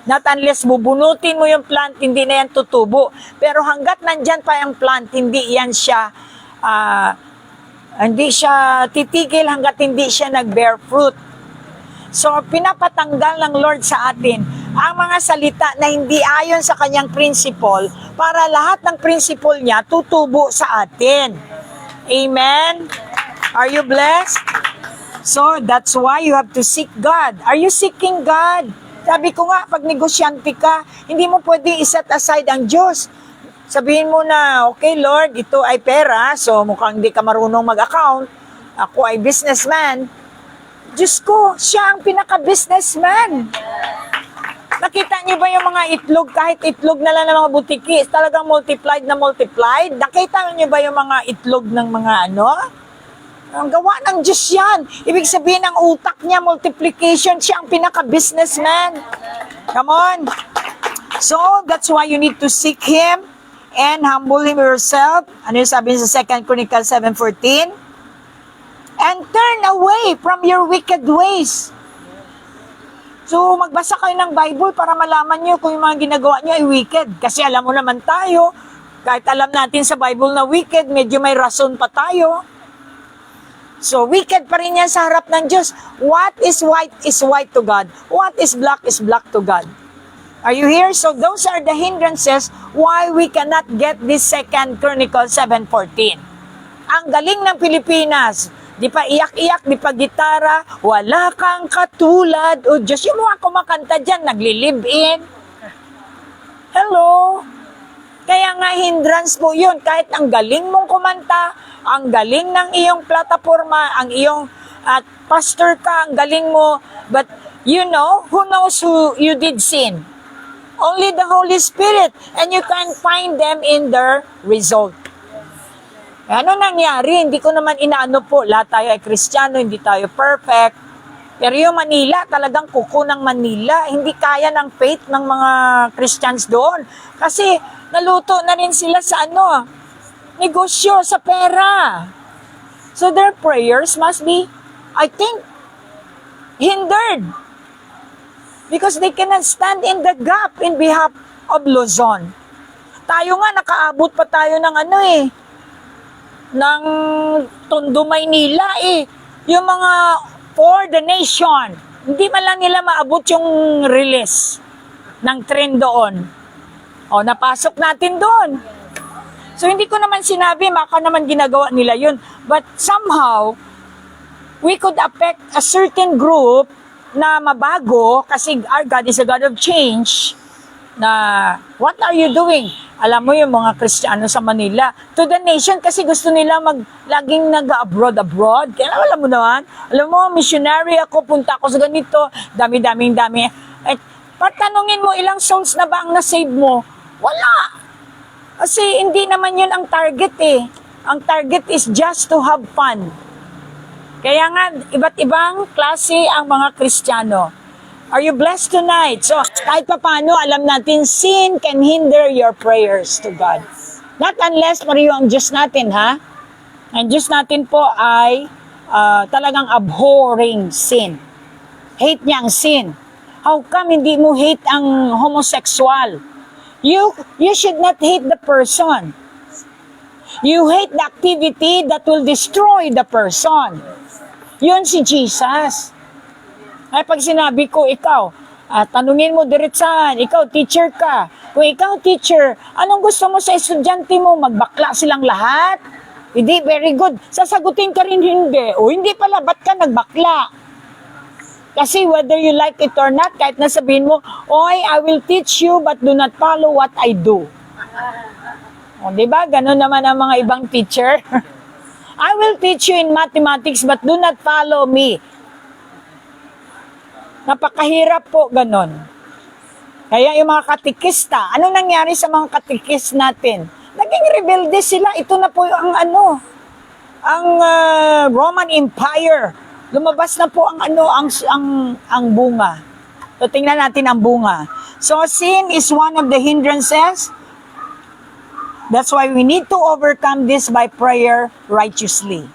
Not unless bubunutin mo yung plant, hindi na yan tutubo. Pero hanggat nandyan pa yung plant, hindi siya titigil hanggat hindi siya nag-bear fruit. So, pinapatanggal ng Lord sa atin ang mga salita na hindi ayon sa kanyang principle para lahat ng principle niya tutubo sa atin. Amen? Are you blessed? So, that's why you have to seek God. Are you seeking God? Sabi ko nga, pag negosyante ka, hindi mo pwedeng iset aside ang Diyos. Sabihin mo na, okay Lord, ito ay pera, so mukhang hindi ka marunong mag-account. Ako ay businessman. Diyos ko, siya ang pinaka-businessman. Nakita niyo ba yung mga itlog, kahit itlog na lang ng mga butiki, talagang multiplied na multiplied? Nakita niyo ba yung mga itlog ng mga Ang gawa ng Diyos yan. Ibig sabihin ng utak niya, multiplication, siya ang pinaka-businessman. Come on. So, that's why you need to seek Him and humble Him yourself. Ano yung sabi sa 2 Chronicles 7:14? And turn away from your wicked ways. So, magbasa kayo ng Bible para malaman nyo kung yung mga ginagawa nyo ay wicked. Kasi alam mo naman tayo, kahit alam natin sa Bible na wicked, medyo may rason pa tayo. So, wicked pa rin yan sa harap ng Diyos. What is white to God. What is black to God. Are you here? So, those are the hindrances why we cannot get this 2 Chronicles 7:14. Ang galing ng Pilipinas. Di pa iyak-iyak, di pa gitara, wala kang katulad. O Diyos, yung mga kumakanta dyan, nagli-live-in. Hello? Kaya nga hindrance po yun. Kahit ang galing mong kumanta, ang galing ng iyong plataforma, ang iyong pastor ka, ang galing mo. But you know, who knows who you did sin? Only the Holy Spirit. And you can find them in their result. Ano nangyari? Hindi ko naman inaano po, lahat tayo ay Kristiyano, hindi tayo perfect. Pero yung Manila, talagang kuko ng Manila, hindi kaya ng faith ng mga Christians doon. Kasi naluto na rin sila sa negosyo, sa pera. So their prayers must be, I think, hindered. Because they cannot stand in the gap in behalf of Luzon. Tayo nga, nakaabot pa tayo ng ng Tondo, Maynila Yung mga for the nation. Hindi man lang nila maabot yung release ng train doon. Napasok natin doon. So, hindi ko naman sinabi, baka naman ginagawa nila yun. But somehow, we could affect a certain group na mabago kasi our God is a God of change na what are you doing? Alam mo yung mga Kristiyano sa Manila, to the nation kasi gusto nila laging nag-abroad. Kaya alam mo naman, alam mo, missionary ako, punta ako sa ganito, dami. Patanungin mo, ilang souls na ba ang nasave mo? Wala. Kasi hindi naman yun ang target Ang target is just to have fun. Kaya nga, iba't ibang klase ang mga Kristiyano. Are you blessed tonight? So, kahit pa paano, alam natin, sin can hinder your prayers to God. Not unless pareho ang Diyos natin, ha? Ang Diyos natin po ay talagang abhorring sin. Hate niya ang sin. How come hindi mo hate ang homosexual? You should not hate the person. You hate the activity that will destroy the person. Yun si Jesus. Ay pag sinabi ko, ikaw, tanungin mo diretsahan, ikaw teacher ka. Kung ikaw teacher, anong gusto mo sa estudyante mo? Magbakla silang lahat? Hindi, very good. Sasagutin ka rin hindi. O hindi pala, ba't ka nagbakla? Kasi whether you like it or not, kahit nasabihin mo, oy, I will teach you but do not follow what I do. O, diba? Ganun naman ang mga ibang teacher. I will teach you in mathematics but do not follow me. Napakahirap po ganon. Kaya yung mga katikista, anong nangyari sa mga katikist natin? Naging rebelde sila. Ito na po yung ang Roman Empire. Lumabas na po ang bunga. So tingnan natin ang bunga. So sin is one of the hindrances. That's why we need to overcome this by prayer righteously.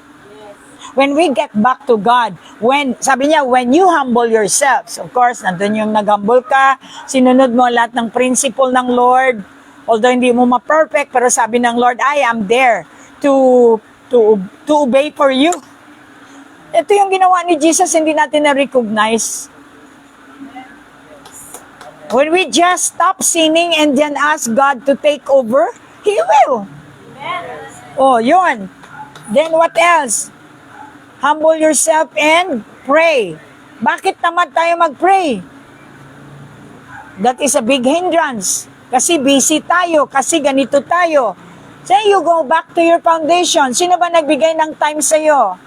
When we get back to God, sabi niya, when you humble yourselves, of course, nandun yung nag-humble ka, sinunod mo lahat ng principle ng Lord, although hindi mo ma-perfect, pero sabi ng Lord, I am there to obey for you. Ito yung ginawa ni Jesus, hindi natin na-recognize. When we just stop sinning and then ask God to take over, He will. Oh, yun. Then what else? Humble yourself and pray. Bakit tamad tayo mag-pray? That is a big hindrance. Kasi busy tayo, kasi ganito tayo. Say you go back to your foundation. Sino ba nagbigay ng time sa'yo?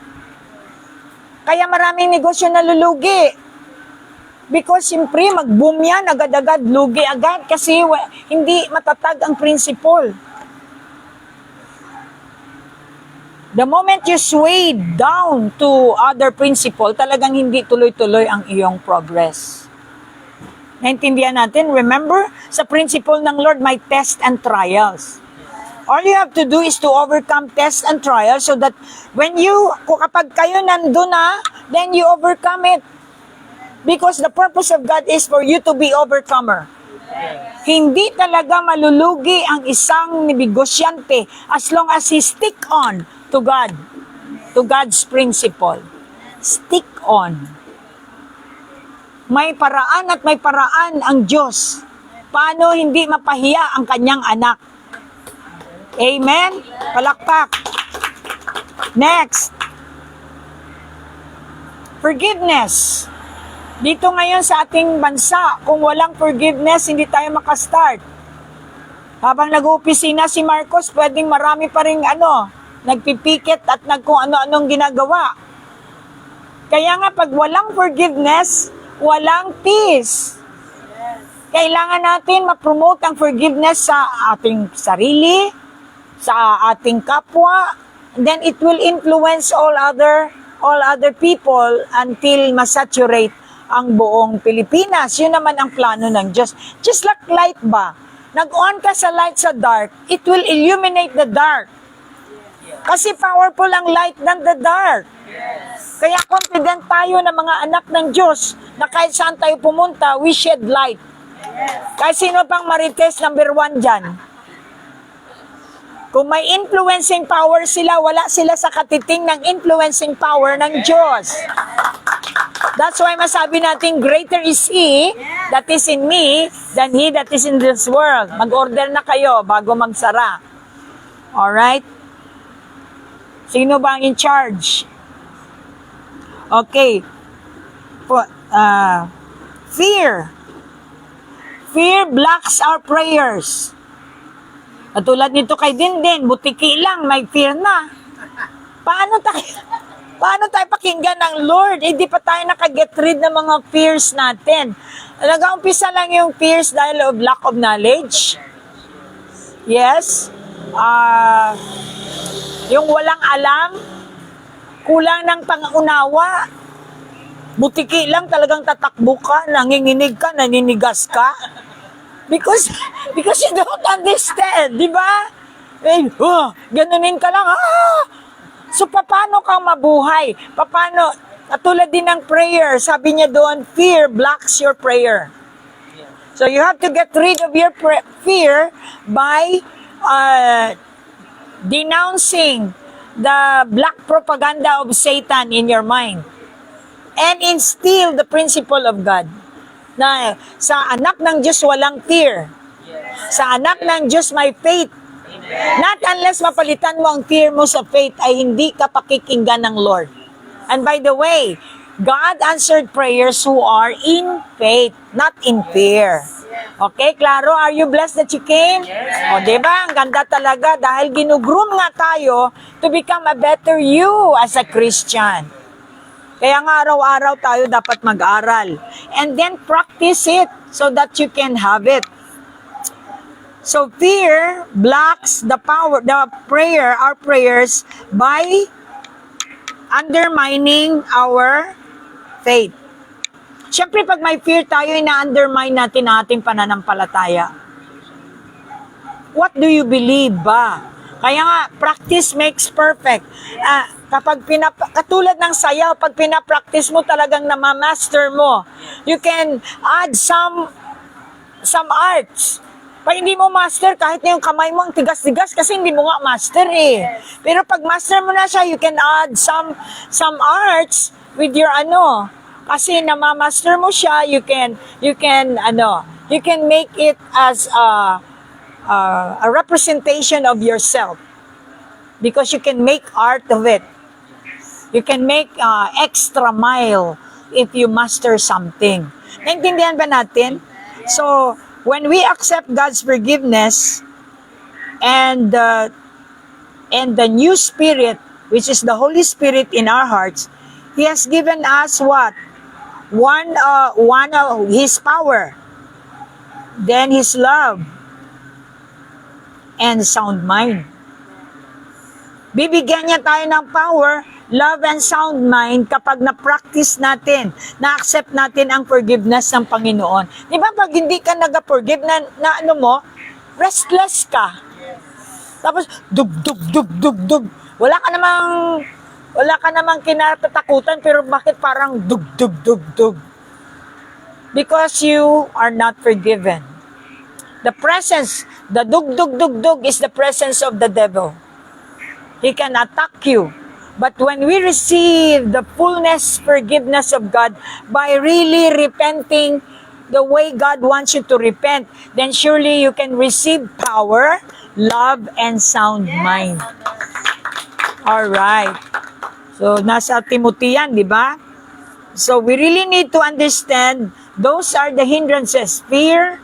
Kaya maraming negosyo na lulugi. Because siyempre, mag-boom yan, agad-agad, lugi agad. Kasi hindi matatag ang principle. The moment you sway down to other principle, talagang hindi tuloy-tuloy ang iyong progress. Naintindihan natin? Remember, sa principle ng Lord, may test and trials. All you have to do is to overcome tests and trials so that kapag kayo nandun na, then you overcome it. Because the purpose of God is for you to be overcomer. Hindi talaga malulugi ang isang negosyante as long as he stick on to God, to God's principle. Stick on. May paraan at may paraan ang Diyos. Paano hindi mapahiya ang kanyang anak? Amen? Palakpak. Next. Forgiveness. Dito ngayon sa ating bansa, kung walang forgiveness, hindi tayo makastart. Habang nag-uopisina si Marcos, pwedeng marami pa rin nagpipikit at kung ano-anong ginagawa. Kaya nga, pag walang forgiveness, walang peace. Kailangan natin ma-promote ang forgiveness sa ating sarili, sa ating kapwa, then it will influence all other people until masaturate ang buong Pilipinas. Yun naman ang plano ng Diyos. Just like light ba? Nag-on ka sa light sa dark, it will illuminate the dark. Kasi powerful ang light than the dark. Kaya confident tayo na mga anak ng Diyos na kahit saan tayo pumunta, we shed light. Kahit sino pang marites number 1 dyan. Kung may influencing power sila, wala sila sa katiting ng influencing power ng Diyos. That's why masabi natin, greater is He that is in me than he that is in this world. Mag-order na kayo bago magsara. Alright? Sino ba ang in charge? Okay. Fear. Fear blocks our prayers. At tulad nito kay Dindin, butiki lang, may fear na. Paano tayo pakinggan ng Lord? Hindi pa tayo nakaget rid ng mga fears natin. Nag-uumpisa lang yung fears dahil of lack of knowledge. Yes. Yung walang alam, kulang ng pangunawa. Butiki lang, talagang tatakbo ka, nanginginig ka, naninigas ka. Because you don't understand, di ba? Ganunin ka lang, So, paano kang mabuhay? Paano? Katulad din ng prayer, sabi niya doon, fear blocks your prayer. So, you have to get rid of your fear by denouncing the black propaganda of Satan in your mind. And instill the principle of God. Na sa anak ng Diyos walang fear. Sa anak ng Diyos may faith. Not unless mapalitan mo ang fear mo sa faith ay hindi ka pakikinggan ng Lord. And by the way, God answered prayers who are in faith, not in fear. Okay, klaro? Are you blessed that you came? O, diba? Ang ganda talaga dahil ginugroom nga tayo to become a better you as a Christian. Kaya nga araw-araw tayo dapat mag-aral. And then practice it so that you can have it. So fear blocks the power, our prayers by undermining our faith. Siyempre, pag may fear tayo, ina-undermine natin ang ating pananampalataya. What do you believe ba? Kaya nga, practice makes perfect. Katulad ng sayaw, pag pinapractice mo talagang namamaster mo, you can add some arts. Pag hindi mo master, kahit na yung kamay mo ang tigas-tigas kasi hindi mo nga master eh. Pero pag master mo na siya, you can add some arts with your kasi namamaster mo siya, you can make it as a representation of yourself. Because you can make art of it. You can make extra mile if you master something. Naintindihan ba natin? So, when we accept God's forgiveness and the new spirit, which is the Holy Spirit in our hearts, He has given us what? One of His power, then His love, and sound mind. Bibigyan niya tayo ng power, love, and sound mind kapag na-practice natin, na-accept natin ang forgiveness ng Panginoon. Di ba pag hindi ka nag-forgive na restless ka. Tapos, dug. Wala ka namang kinatatakutan, pero bakit parang dug. Because you are not forgiven. The dug is the presence of the devil. He can attack you. But when we receive the forgiveness of God by really repenting the way God wants you to repent, then surely you can receive power, love, and sound mind. Alright. So, nasa Timothy yan, di ba? So, we really need to understand those are the hindrances. Fear,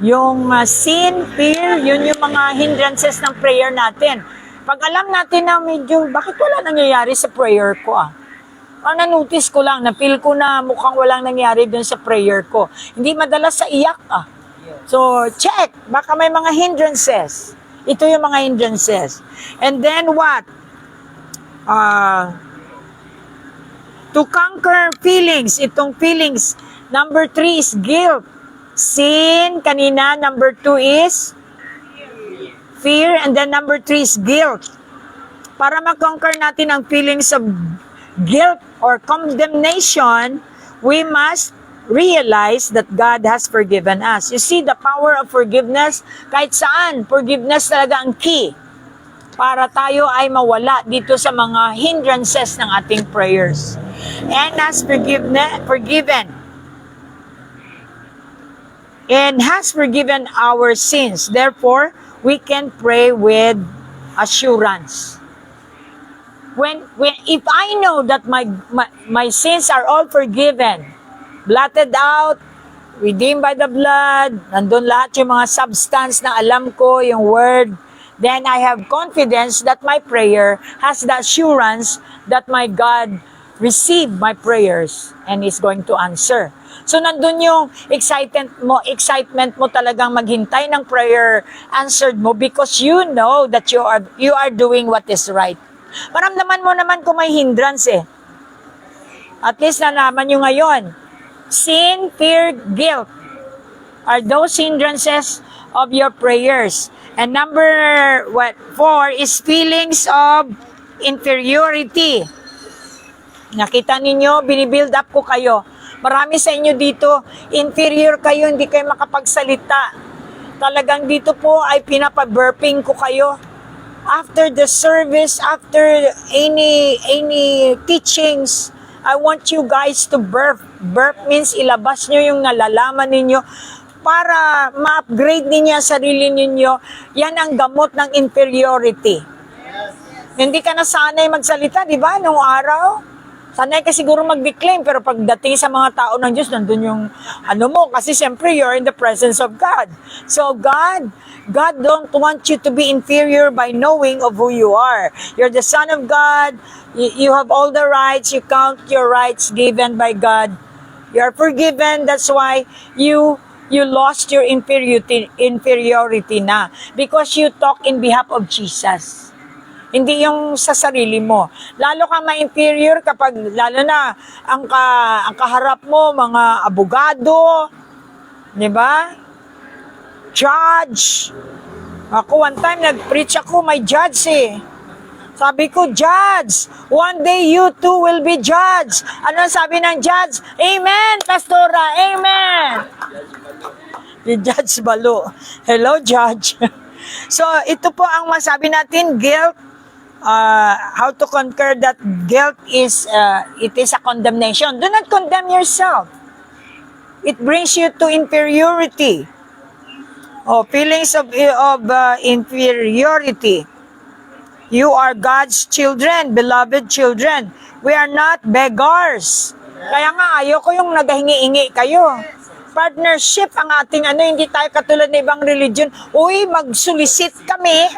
yung sin, fear, yun yung mga hindrances ng prayer natin. Pag alam natin na medyo, bakit wala nangyayari sa prayer ko na-notice ko lang, na-feel ko na mukhang walang nangyayari dun sa prayer ko. Hindi madalas sa iyak So, check. Baka may mga hindrances. Ito yung mga hindrances. And then what? To conquer feelings, itong feelings. Number 3 is guilt. Sin, kanina. Number 2 is fear. And then number 3 is guilt. Para ma-conquer natin ang feelings of guilt or condemnation, we must realize that God has forgiven us. You see, the power of forgiveness, kahit saan, forgiveness talaga ang key para tayo ay mawala dito sa mga hindrances ng ating prayers. And has forgiven and has forgiven our sins. Therefore, we can pray with assurance. If I know that my sins are all forgiven, blotted out, redeemed by the blood, nandun lahat yung mga substance na alam ko, yung word, then I have confidence that my prayer has the assurance that my God received my prayers and is going to answer. So nandun yung excitement mo talagang maghintay ng prayer answered mo because you know that you are doing what is right. Maramdaman mo naman kung may hindrance eh. At least nalaman nyo ngayon. Sin, fear, guilt are those hindrances of your prayers. And number 4 is feelings of inferiority. Nakita ninyo, binibuild up ko kayo. Marami sa inyo dito, inferior kayo, hindi kayo makapagsalita. Talagang dito po ay pinapa-burping ko kayo. After the service, after any teachings, I want you guys to burp. Burp means ilabas nyo yung nalalaman ninyo para ma-upgrade ninyo ang sarili ninyo. Yan ang gamot ng inferiority. Hindi ka nasanay magsalita, di ba, nung araw? Sanay ka siguro mag-declaim, pero pagdating sa mga tao ng Diyos, nandun yung mo. Kasi siyempre, you're in the presence of God. So God don't want you to be inferior by knowing of who you are. You're the Son of God. You have all the rights. You count your rights given by God. You are forgiven. That's why you lost your inferiority na. Because you talk in behalf of Jesus. Hindi yung sa sarili mo. Lalo kang ma-inferior kapag, lalo na, ang kaharap mo, mga abogado, di ba? Judge. Ako, one time, nag-preach ako, may judge eh. Sabi ko, Judge, one day you too will be judge. Ano sabi ng judge? Amen, Pastora, amen. The Judge Balo. Hello, Judge. So, ito po ang masabi natin, guilt. How to conquer that guilt is, it is a condemnation. Do not condemn yourself. It brings you to inferiority. Feelings of inferiority. You are God's children, beloved children. We are not beggars. Kaya nga, ayoko yung naghingi-ingi kayo. Partnership ang ating hindi tayo katulad ng ibang religion. Uy, mag-solicit kami.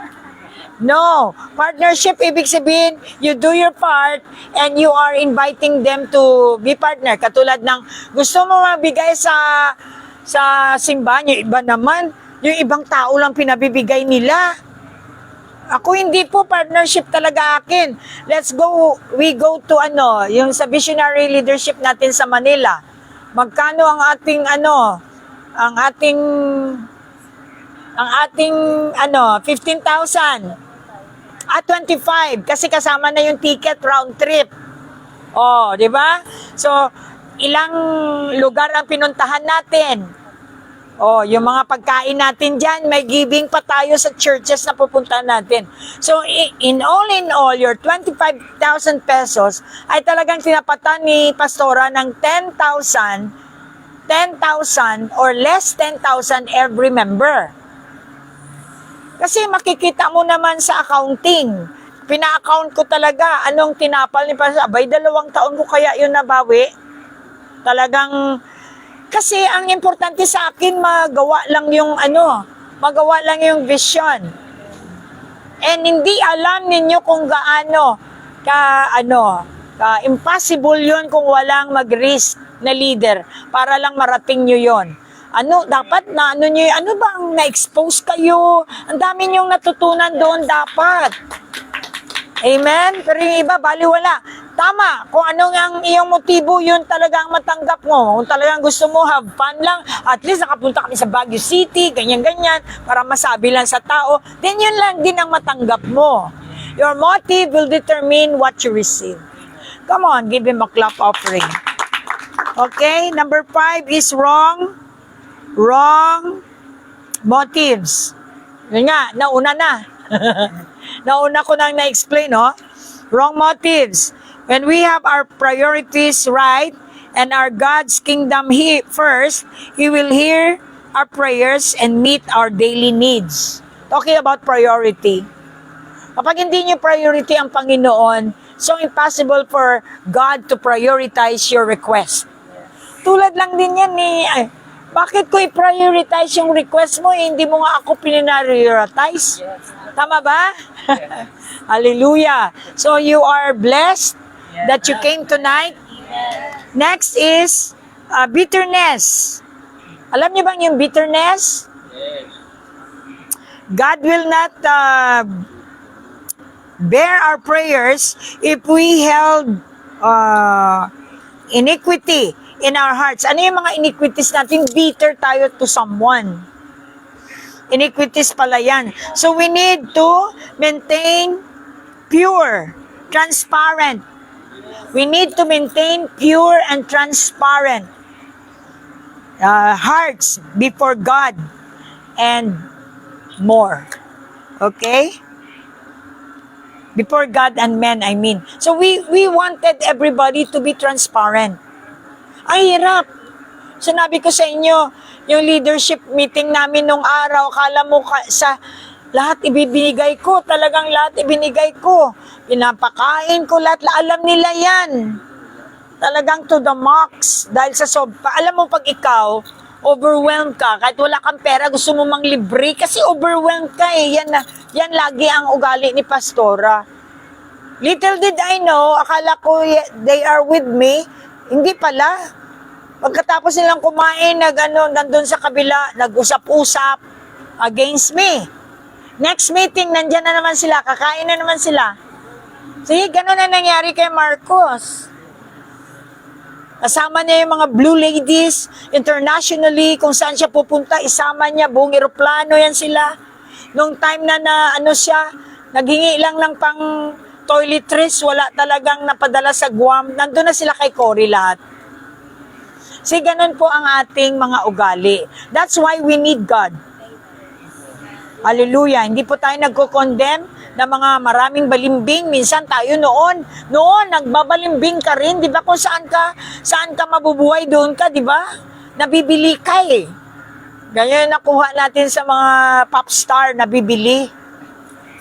No. Partnership, ibig sabihin, you do your part and you are inviting them to be partner. Katulad ng gusto mo mabigay sa simbahan, yung iba naman, yung ibang tao lang pinabibigay nila. Ako hindi po, partnership talaga akin. We go to yung sa visionary leadership natin sa Manila. Magkano ang ating 15,000. 25 kasi kasama na yung ticket round trip. Di ba? So, ilang lugar ang pinuntahan natin. Yung mga pagkain natin dyan, may giving pa tayo sa churches na pupuntahan natin. So, in all, your 25,000 pesos ay talagang tinapatan ni Pastora ng 10,000 or less 10,000 every member. Kasi makikita mo naman sa accounting. Pina-account ko talaga anong tinapal ni Pastor. 2 taon ko kaya yun nabawi. Talagang, kasi ang importante sa akin, magawa lang yung vision. And hindi alam ninyo kung gaano impossible yun kung walang mag-risk na leader para lang marating nyo yun. Dapat ano bang na-expose kayo? Ang dami niyong natutunan doon dapat. Amen? Pero yung iba, baliwala. Tama, kung ano ang iyong motibo, yun talagang matanggap mo. Kung talagang gusto mo, have fun lang, at least nakapunta kami sa Baguio City, ganyan-ganyan, para masabi lang sa tao, then yun lang din ang matanggap mo. Your motive will determine what you receive. Come on, give him a clap offering. Okay, number 5 is wrong motives. Yun nga, nauna na. Nauna ko nang na-explain, no? Wrong motives. When we have our priorities right and our God's kingdom first, He will hear our prayers and meet our daily needs. Talking about priority. Kapag hindi niyo priority ang Panginoon, so impossible for God to prioritize your request. Tulad lang din yan bakit ko i-prioritize yung request mo, hindi mo nga ako prioritize? Tama ba? Hallelujah. So you are blessed that you came tonight. Next is bitterness. Alam niyo bang yung bitterness? God will not bear our prayers if we held iniquity in our hearts. Ano yung mga iniquities natin? Bitter tayo to someone. Iniquities pala yan. So we need to maintain pure, transparent. We need to maintain pure and transparent hearts before God and more. Okay? Before God and men, I mean. So we wanted everybody to be transparent. Ay, hirap. Sinabi ko sa inyo, yung leadership meeting namin nung araw, akala mo sa lahat ibibigay ko, talagang lahat ibinigay ko. Pinapakain ko lahat, alam nila yan. Talagang to the max. Dahil sa alam mo pag ikaw, overwhelmed ka, kahit wala kang pera, gusto mo mang libre, kasi overwhelmed ka eh. Yan lagi ang ugali ni Pastora. Little did I know, akala ko they are with me, hindi pala. Pagkatapos nilang kumain, nandun sa kabila, nag-usap-usap against me. Next meeting, nandyan na naman sila, kakain na naman sila. See, ganun na nangyari kay Marcos. Kasama niya yung mga blue ladies, internationally, kung saan siya pupunta, isama niya, buong eroplano yan sila. Nung time na siya, naghingi lang ng pang toiletries, wala talagang napadala sa Guam, nandun na sila kay Cory lahat. See, ganun po ang ating mga ugali. That's why we need God. Hallelujah. Hindi po tayo nagko-condemn na mga maraming balimbing. Minsan tayo noon, nagbabalimbing ka rin. Di ba kung saan ka mabubuhay, doon ka, di ba? Nabibili ka eh. Ganyan nakuha natin sa mga pop star, nabibili.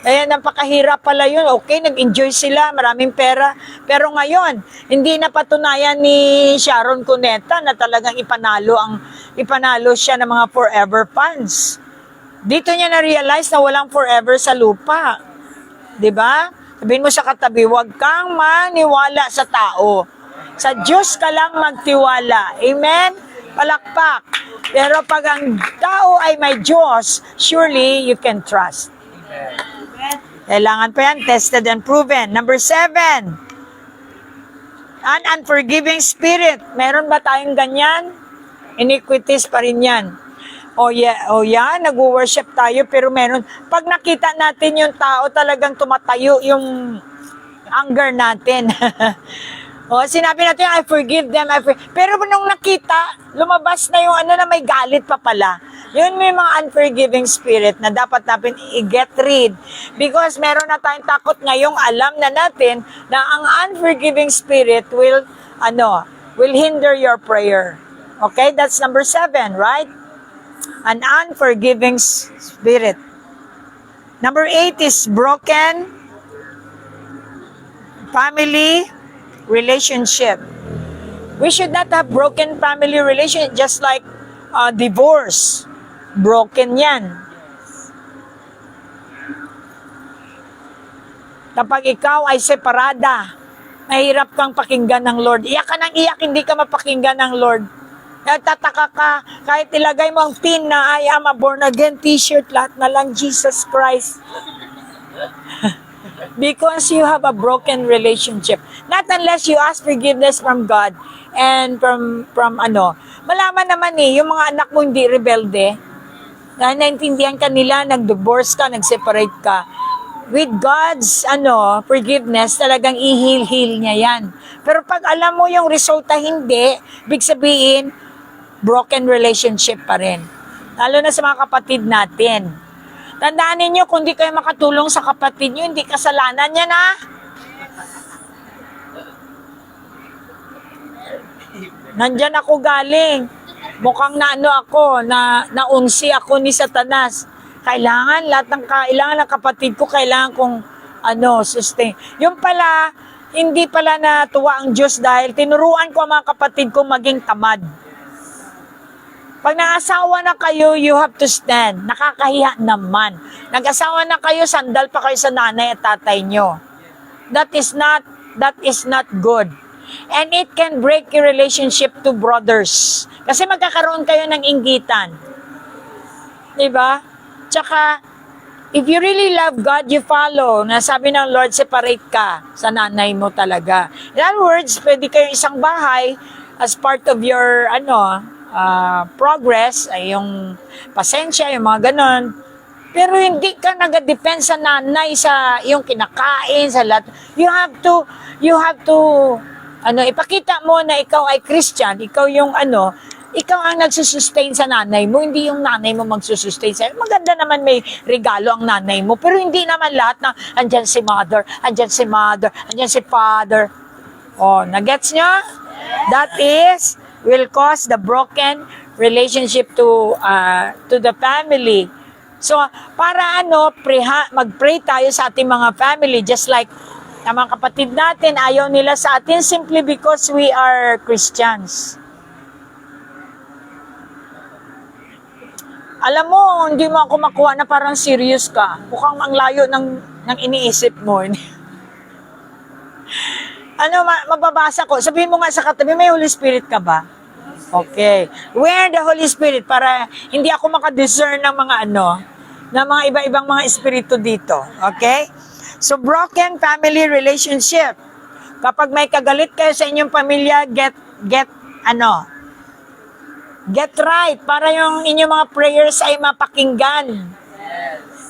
Kaya napakahirap pala yun. Okay, nag-enjoy sila, maraming pera. Pero ngayon, hindi napatunayan ni Sharon Cuneta na talagang ipanalo siya ng mga forever funds. Dito niya na-realize na walang forever sa lupa. 'Di ba? Sabihin mo sa katabi, huwag kang maniwala sa tao. Sa Diyos ka lang magtiwala. Amen? Palakpak. Pero pag ang tao ay may Diyos, surely you can trust. Kailangan pa yan, tested and proven. Number 7, an unforgiving spirit. Meron ba tayong ganyan? Iniquities pa rin yan. O yeah, nag-worship tayo, pero meron. Pag nakita natin yung tao, talagang tumatayo yung anger natin. Sinabi natin, I forgive them. Pero nung nakita, lumabas na yung na may galit pa pala. Yun may mga unforgiving spirit na dapat natin i-get rid. Because meron na tayong takot ngayong alam na natin na ang unforgiving spirit will hinder your prayer. Okay, that's number 7, right? An unforgiving spirit. Number 8 is broken family relationship. We should not have broken family relationship, just like divorce. Broken yan. Kapag ikaw ay separada, mahirap kang pakinggan ng Lord. Iyak ka ng iyak, hindi ka mapakinggan ng Lord. Nagtataka ka, kahit ilagay mo ang pin na I am a born again t-shirt, lahat na lang Jesus Christ. Because you have a broken relationship. Not unless you ask forgiveness from God and from malaman naman yung mga anak mo hindi rebelde, na naintindihan ka nila, nag-divorce ka, nag-separate ka. With God's forgiveness, talagang i-heal niya yan. Pero pag alam mo yung resulta hindi, big sabihin, broken relationship pa rin. Lalo na sa mga kapatid natin. Tandaan ninyo, kung di kayo makatulong sa kapatid nyo, hindi kasalanan yan, ha? Nandyan ako galing. Mukhang naunsi ako ni Satanas. Kailangan, lahat ng kailangan ng kapatid ko, kailangan kong, sustain. Yung pala, hindi pala natuwa ang Diyos dahil tinuruan ko ang mga kapatid ko maging tamad. Pag nag-asawa na kayo, you have to stand. Nakakahiya naman. Nag-asawa na kayo, sandal pa kayo sa nanay at tatay nyo. That is not good. And it can break your relationship to brothers. Kasi magkakaroon kayo ng inggitan. Diba? Tsaka, if you really love God, you follow. Nasabi ng Lord, separate ka sa nanay mo talaga. In other words, pwede kayo isang bahay as part of your, progress, ay yung pasensya, yung mga ganon. Pero hindi ka nag-depend sa nanay sa yung kinakain, sa lahat. You have to, ipakita mo na ikaw ay Christian, ikaw yung ikaw ang nagsusustain sa nanay mo, hindi yung nanay mo magsusustain sa'yo. Maganda naman may regalo ang nanay mo, pero hindi naman lahat na andyan si mother, andyan si father. Oh, nagets nyo? That will cause the broken relationship to the family. So, para mag-pray tayo sa ating mga family, just like ang mga kapatid natin, ayaw nila sa atin simply because we are Christians. Alam mo, hindi mo ako makuha na parang serious ka. Mukhang ang layo ng iniisip mo. Mababasa ko. Sabihin mo nga sa katabi, may Holy Spirit ka ba? Okay. Where the Holy Spirit para hindi ako makadiscern ng mga ng mga iba-ibang mga espiritu dito. Okay? So, broken family relationship. Kapag may kagalit kayo sa inyong pamilya, get right para yung inyong mga prayers ay mapakinggan.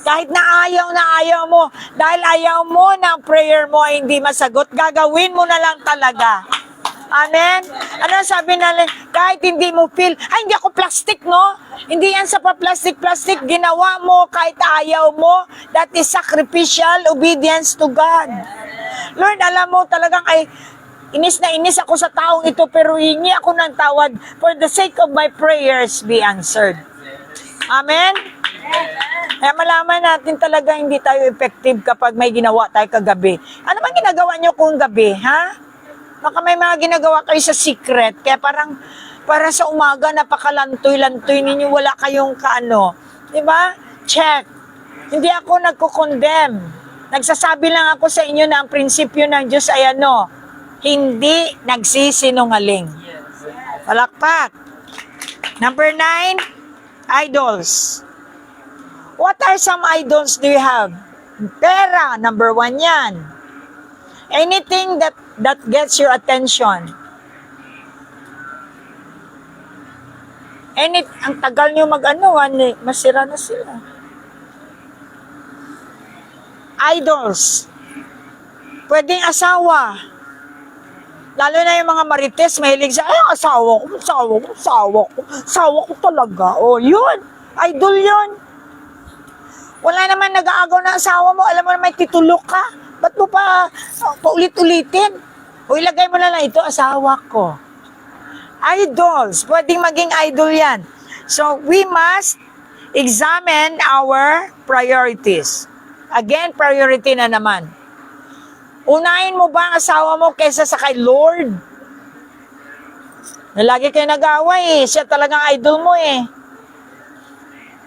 Kahit na ayaw mo, dahil ayaw mo na ang prayer mo ay hindi masagot, gagawin mo na lang talaga. Amen? Ano sabi natin? Kahit hindi mo feel, hindi ako plastic, no? Hindi yan sa pa-plastic, ginawa mo kahit ayaw mo. That is sacrificial obedience to God. Lord, alam mo talagang inis na inis ako sa taong ito, pero hingi ako ng tawad for the sake of my prayers be answered. Amen? Kaya malaman natin talaga hindi tayo effective kapag may ginawa tayo kagabi. Ano bang ginagawa nyo kung gabi, ha? Baka may mga ginagawa kayo sa secret, kaya para sa umaga napakalantoy-lantoy ninyo, wala kayong diba? Check. Hindi ako nagko-condemn. Nagsasabi lang ako sa inyo na ang prinsipyo ng Diyos ay hindi nagsisinungaling. Palakpak. Number 9, idols. What are some idols do you have? Pera, number 1 yan. Anything that gets your attention. Ang tagal nyo masira na sila. Idols. Pwedeng asawa. Lalo na yung mga marites, mahilig sa, asawa ko talaga. Oh, yun. Idol yun. Wala naman nag-aagaw na asawa mo, alam mo na may titulok ka. Ba't mo pa paulit-ulitin? O ilagay mo na lang, ito asawa ko. Idols, pwedeng maging idol yan. So, we must examine our priorities. Again, priority na naman. Unahin mo ba ang asawa mo kaysa sa kay Lord? Lagi kayo nag-aaway siya talagang idol mo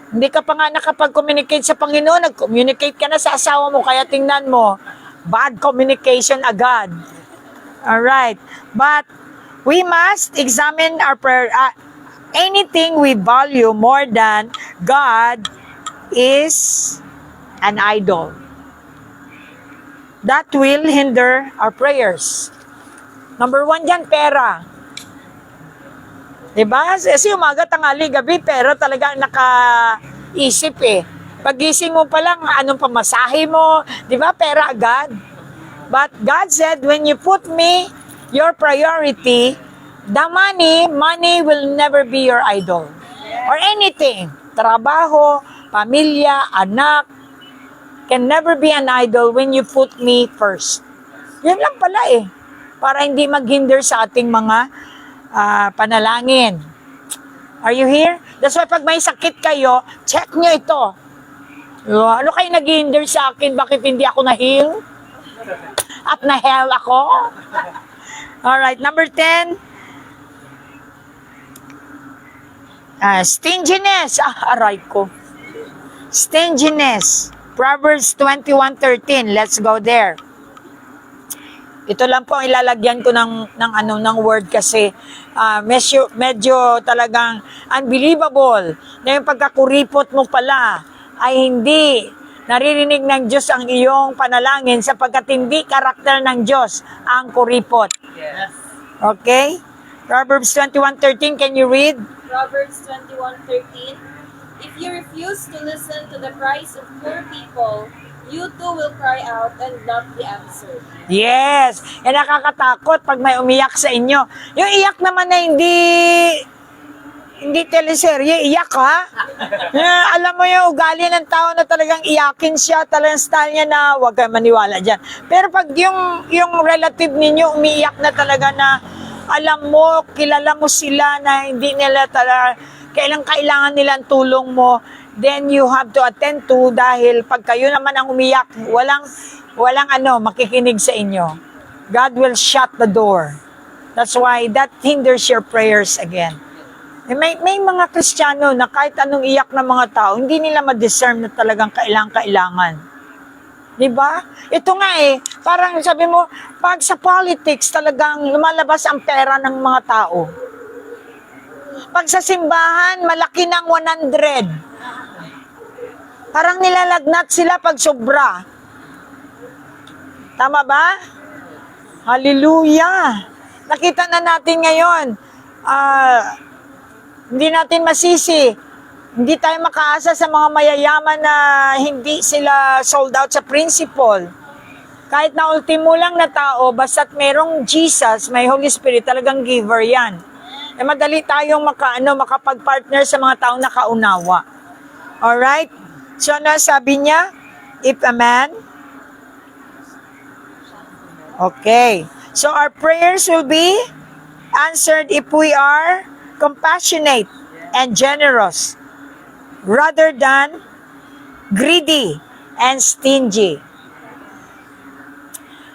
Hindi ka pa nga nakapag-communicate sa Panginoon, nag-communicate ka na sa asawa mo, kaya tingnan mo, bad communication agad. Alright. But, we must examine our prayer. Anything we value more than God is an idol. that will hinder our prayers. Number 1 dyan, pera. Diba? Kasi umaga, tanghali, gabi, pera talaga nakaisip eh. Pagising mo pa lang, anong pamasahe mo, diba? Pera agad. But God said, when you put me, your priority, the money will never be your idol. Or anything. Trabaho, pamilya, anak, can never be an idol when you put me first. Yan lang pala eh. Para hindi maghinder sa ating mga panalangin. Are you here? That's why pag may sakit kayo, check nyo ito. Ano kayo naghihinder sa akin? Bakit hindi ako na-heal? At na-hell ako? Alright, number 10. Stinginess. Aray ko. Stinginess. Proverbs 21:13. Let's go there. Ito lang po ang ilalagyan ko ng word kasi medyo talagang unbelievable na yung pagkakuripot mo pala ay hindi naririnig ng Diyos ang iyong panalangin sapagkat hindi karakter ng Diyos ang kuripot. Yes. Okay? Proverbs 21:13, can you read? Proverbs 21:13. If you refuse to listen to the cries of poor people, you too will cry out and not be answered. Yes. Eh nakakatakot pag may umiyak sa inyo. Yung iyak naman na hindi teleserye, iyak ha? Alam mo yung ugali ng tao na talagang iyakin siya, talagang style niya na huwag kayo maniwala dyan. Pero pag yung relative ninyo umiiyak na talaga na alam mo, kilala mo sila na hindi nila talaga, kailangan nilang tulong mo, then you have to attend to dahil pag kayo naman ang umiyak, walang makikinig sa inyo. God will shut the door. That's why that hinders your prayers again. May mga Kristiyano na kahit anong iyak ng mga tao, hindi nila ma-discern na talagang kailangan. Diba? Ito nga eh, parang sabi mo, pag sa politics talagang lumalabas ang pera ng mga tao. Pag sa simbahan, malaki ng 100. Parang nilalagnat sila pag sobra. Tama ba? Hallelujah! Nakita na natin ngayon, hindi natin masisi. Hindi tayo makaasa sa mga mayayaman na hindi sila sold out sa principle. Kahit na ultimo lang na tao, basta't merong Jesus, may Holy Spirit, talagang giver yan. Eh madali tayong makapag-partner sa mga taong nakaunawa. Alright? So ano sabi niya? If a man... Okay. So our prayers will be answered if we are compassionate and generous rather than greedy and stingy.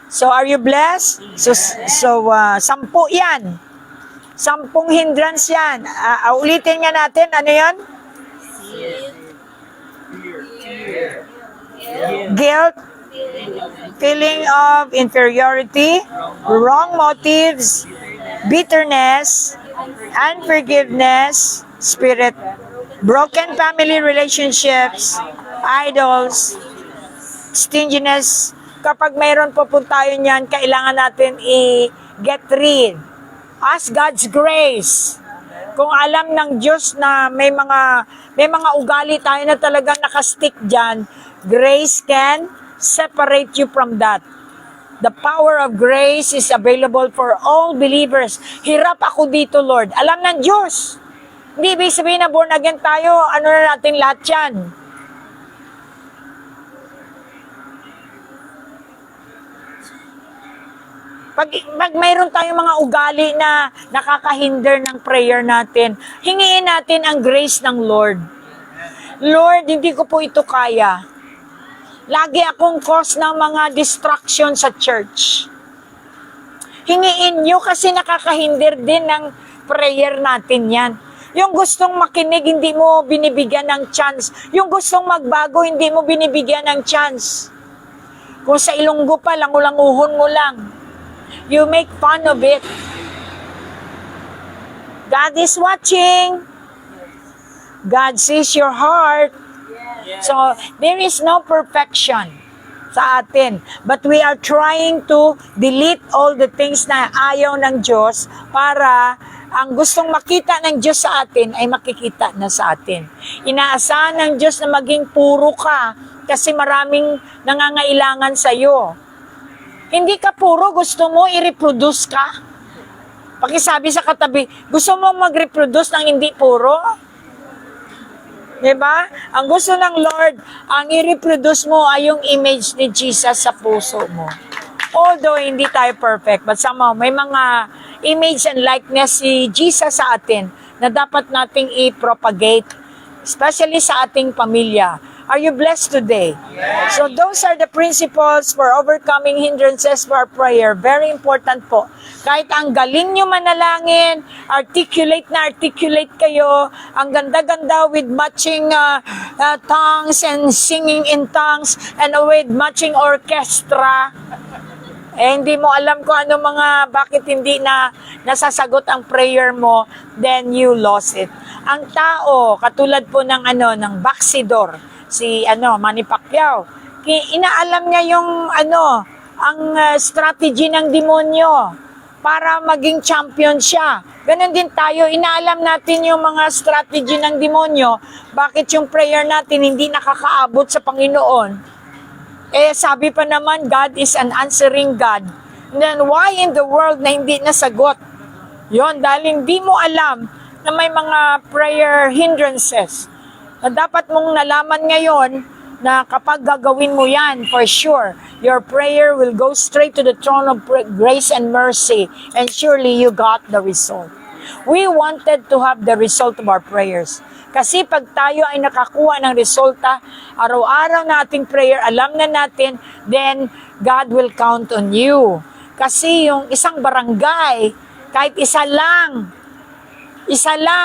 So are you blessed? So 10 yan. 10 hindrance yan. Ulitin nga natin, ano yan? Guilt, feeling of inferiority, wrong motives, bitterness, unforgiveness, spirit, broken family relationships, idols, stinginess. Kapag mayroon po tayo niyan, kailangan natin i-get rid. Ask God's grace. Kung alam ng Diyos na may mga ugali tayo na talagang nakastick dyan, grace can separate you from that. The power of grace is available for all believers. Hirap ako dito, Lord. Alam ng Diyos. Hindi ibig sabihin na born again tayo, ano na natin lahat yan. Pag mayroon tayong mga ugali na nakakahinder ng prayer natin, hingiin natin ang grace ng Lord. Lord, hindi ko po ito kaya. Lagi akong cause ng mga distraction sa church. Hingiin nyo kasi nakakahinder din ng prayer natin yan. Yung gustong makinig, hindi mo binibigyan ng chance. Yung gustong magbago, hindi mo binibigyan ng chance. Kung sa Ilonggo pa, langulanguhon mo lang. You make fun of it. God is watching. God sees your heart. So, there is no perfection. sa atin. But we are trying to delete all the things na ayaw ng Diyos para ang gustong makita ng Diyos sa atin ay makikita na sa atin. Inaasahan ng Diyos na maging puro ka kasi maraming nangangailangan sa iyo. Hindi ka puro, gusto mo i-reproduce ka? Pakisabi sa katabi, gusto mo mag-reproduce ng hindi puro? Diba? Ang gusto ng Lord, ang i-reproduce mo ay yung image ni Jesus sa puso mo. Although hindi tayo perfect, but somehow may mga image and likeness si Jesus sa atin na dapat nating i-propagate, especially sa ating pamilya. Are you blessed today? Yes. So those are the principles for overcoming hindrances for our prayer. Very important po. Kahit ang galing nyo manalangin, articulate na articulate kayo, ang ganda-ganda with matching tongues and singing in tongues and with matching orchestra. Hindi mo alam kung ano bakit hindi na nasasagot ang prayer mo, then you lost it. Ang tao, katulad po ng ng baksidor, si Manny Pacquiao, inaalam niya yung ang strategy ng demonyo para maging champion siya. Ganon din tayo, inaalam natin yung mga strategy ng demonyo, bakit yung prayer natin hindi nakakaabot sa Panginoon. Sabi pa naman, God is an answering God. And then, why in the world na hindi nasagot? Yon, dahil hindi mo alam na may mga prayer hindrances. Na dapat mong nalaman ngayon na kapag gagawin mo yan, for sure, your prayer will go straight to the throne of grace and mercy. And surely you got the result. We wanted to have the result of our prayers. Kasi pag tayo ay nakakuha ng resulta, araw-araw na ating prayer, alam na natin, then God will count on you. Kasi yung isang barangay, kahit isa lang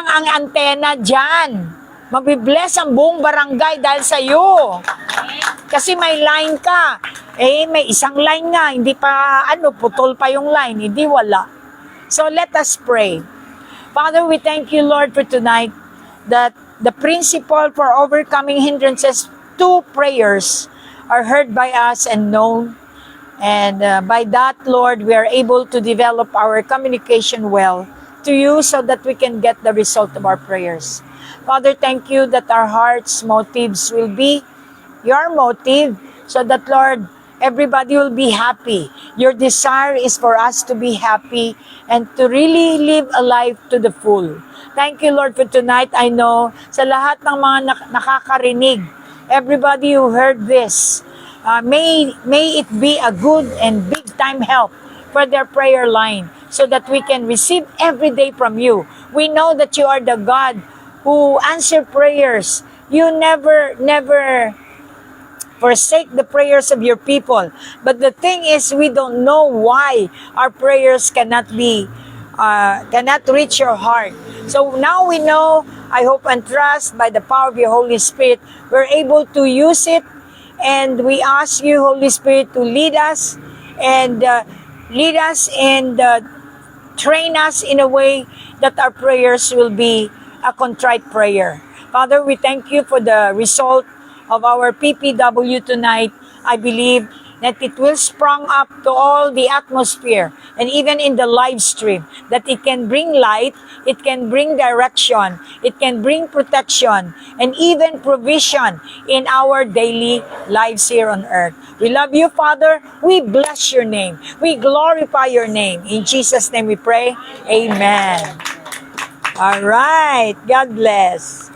ang antena dyan. Mabibless ang buong barangay dahil sa iyo. Kasi may line ka. May isang line nga, hindi pa, putol pa yung line, hindi wala. So let us pray. Father, we thank you, Lord, for tonight, that the principle for overcoming hindrances to prayers are heard by us and known. And by that, Lord, we are able to develop our communication well to you so that we can get the result of our prayers. Father, thank you that our hearts' motives will be your motive so that, Lord, everybody will be happy. Your desire is for us to be happy and to really live a life to the full. Thank you, Lord, for tonight. I know sa lahat ng mga nakakarinig, everybody who heard this, may it be a good and big time help for their prayer line so that we can receive every day from you. We know that you are the God who answer prayers. You never forsake the prayers of your people. But the thing is, we don't know why our prayers cannot reach your heart. So now we know, I hope and trust, by the power of your Holy Spirit, we're able to use it. And we ask you, Holy Spirit, to lead us and train us in a way that our prayers will be a contrite prayer. Father, we thank you for the result of our PPW tonight. I believe that it will sprung up to all the atmosphere and even in the live stream, that it can bring light, it can bring direction, it can bring protection, and even provision in our daily lives here on earth. We love you, Father. We bless your name. We glorify your name. In Jesus' name we pray. Amen. All right. God bless.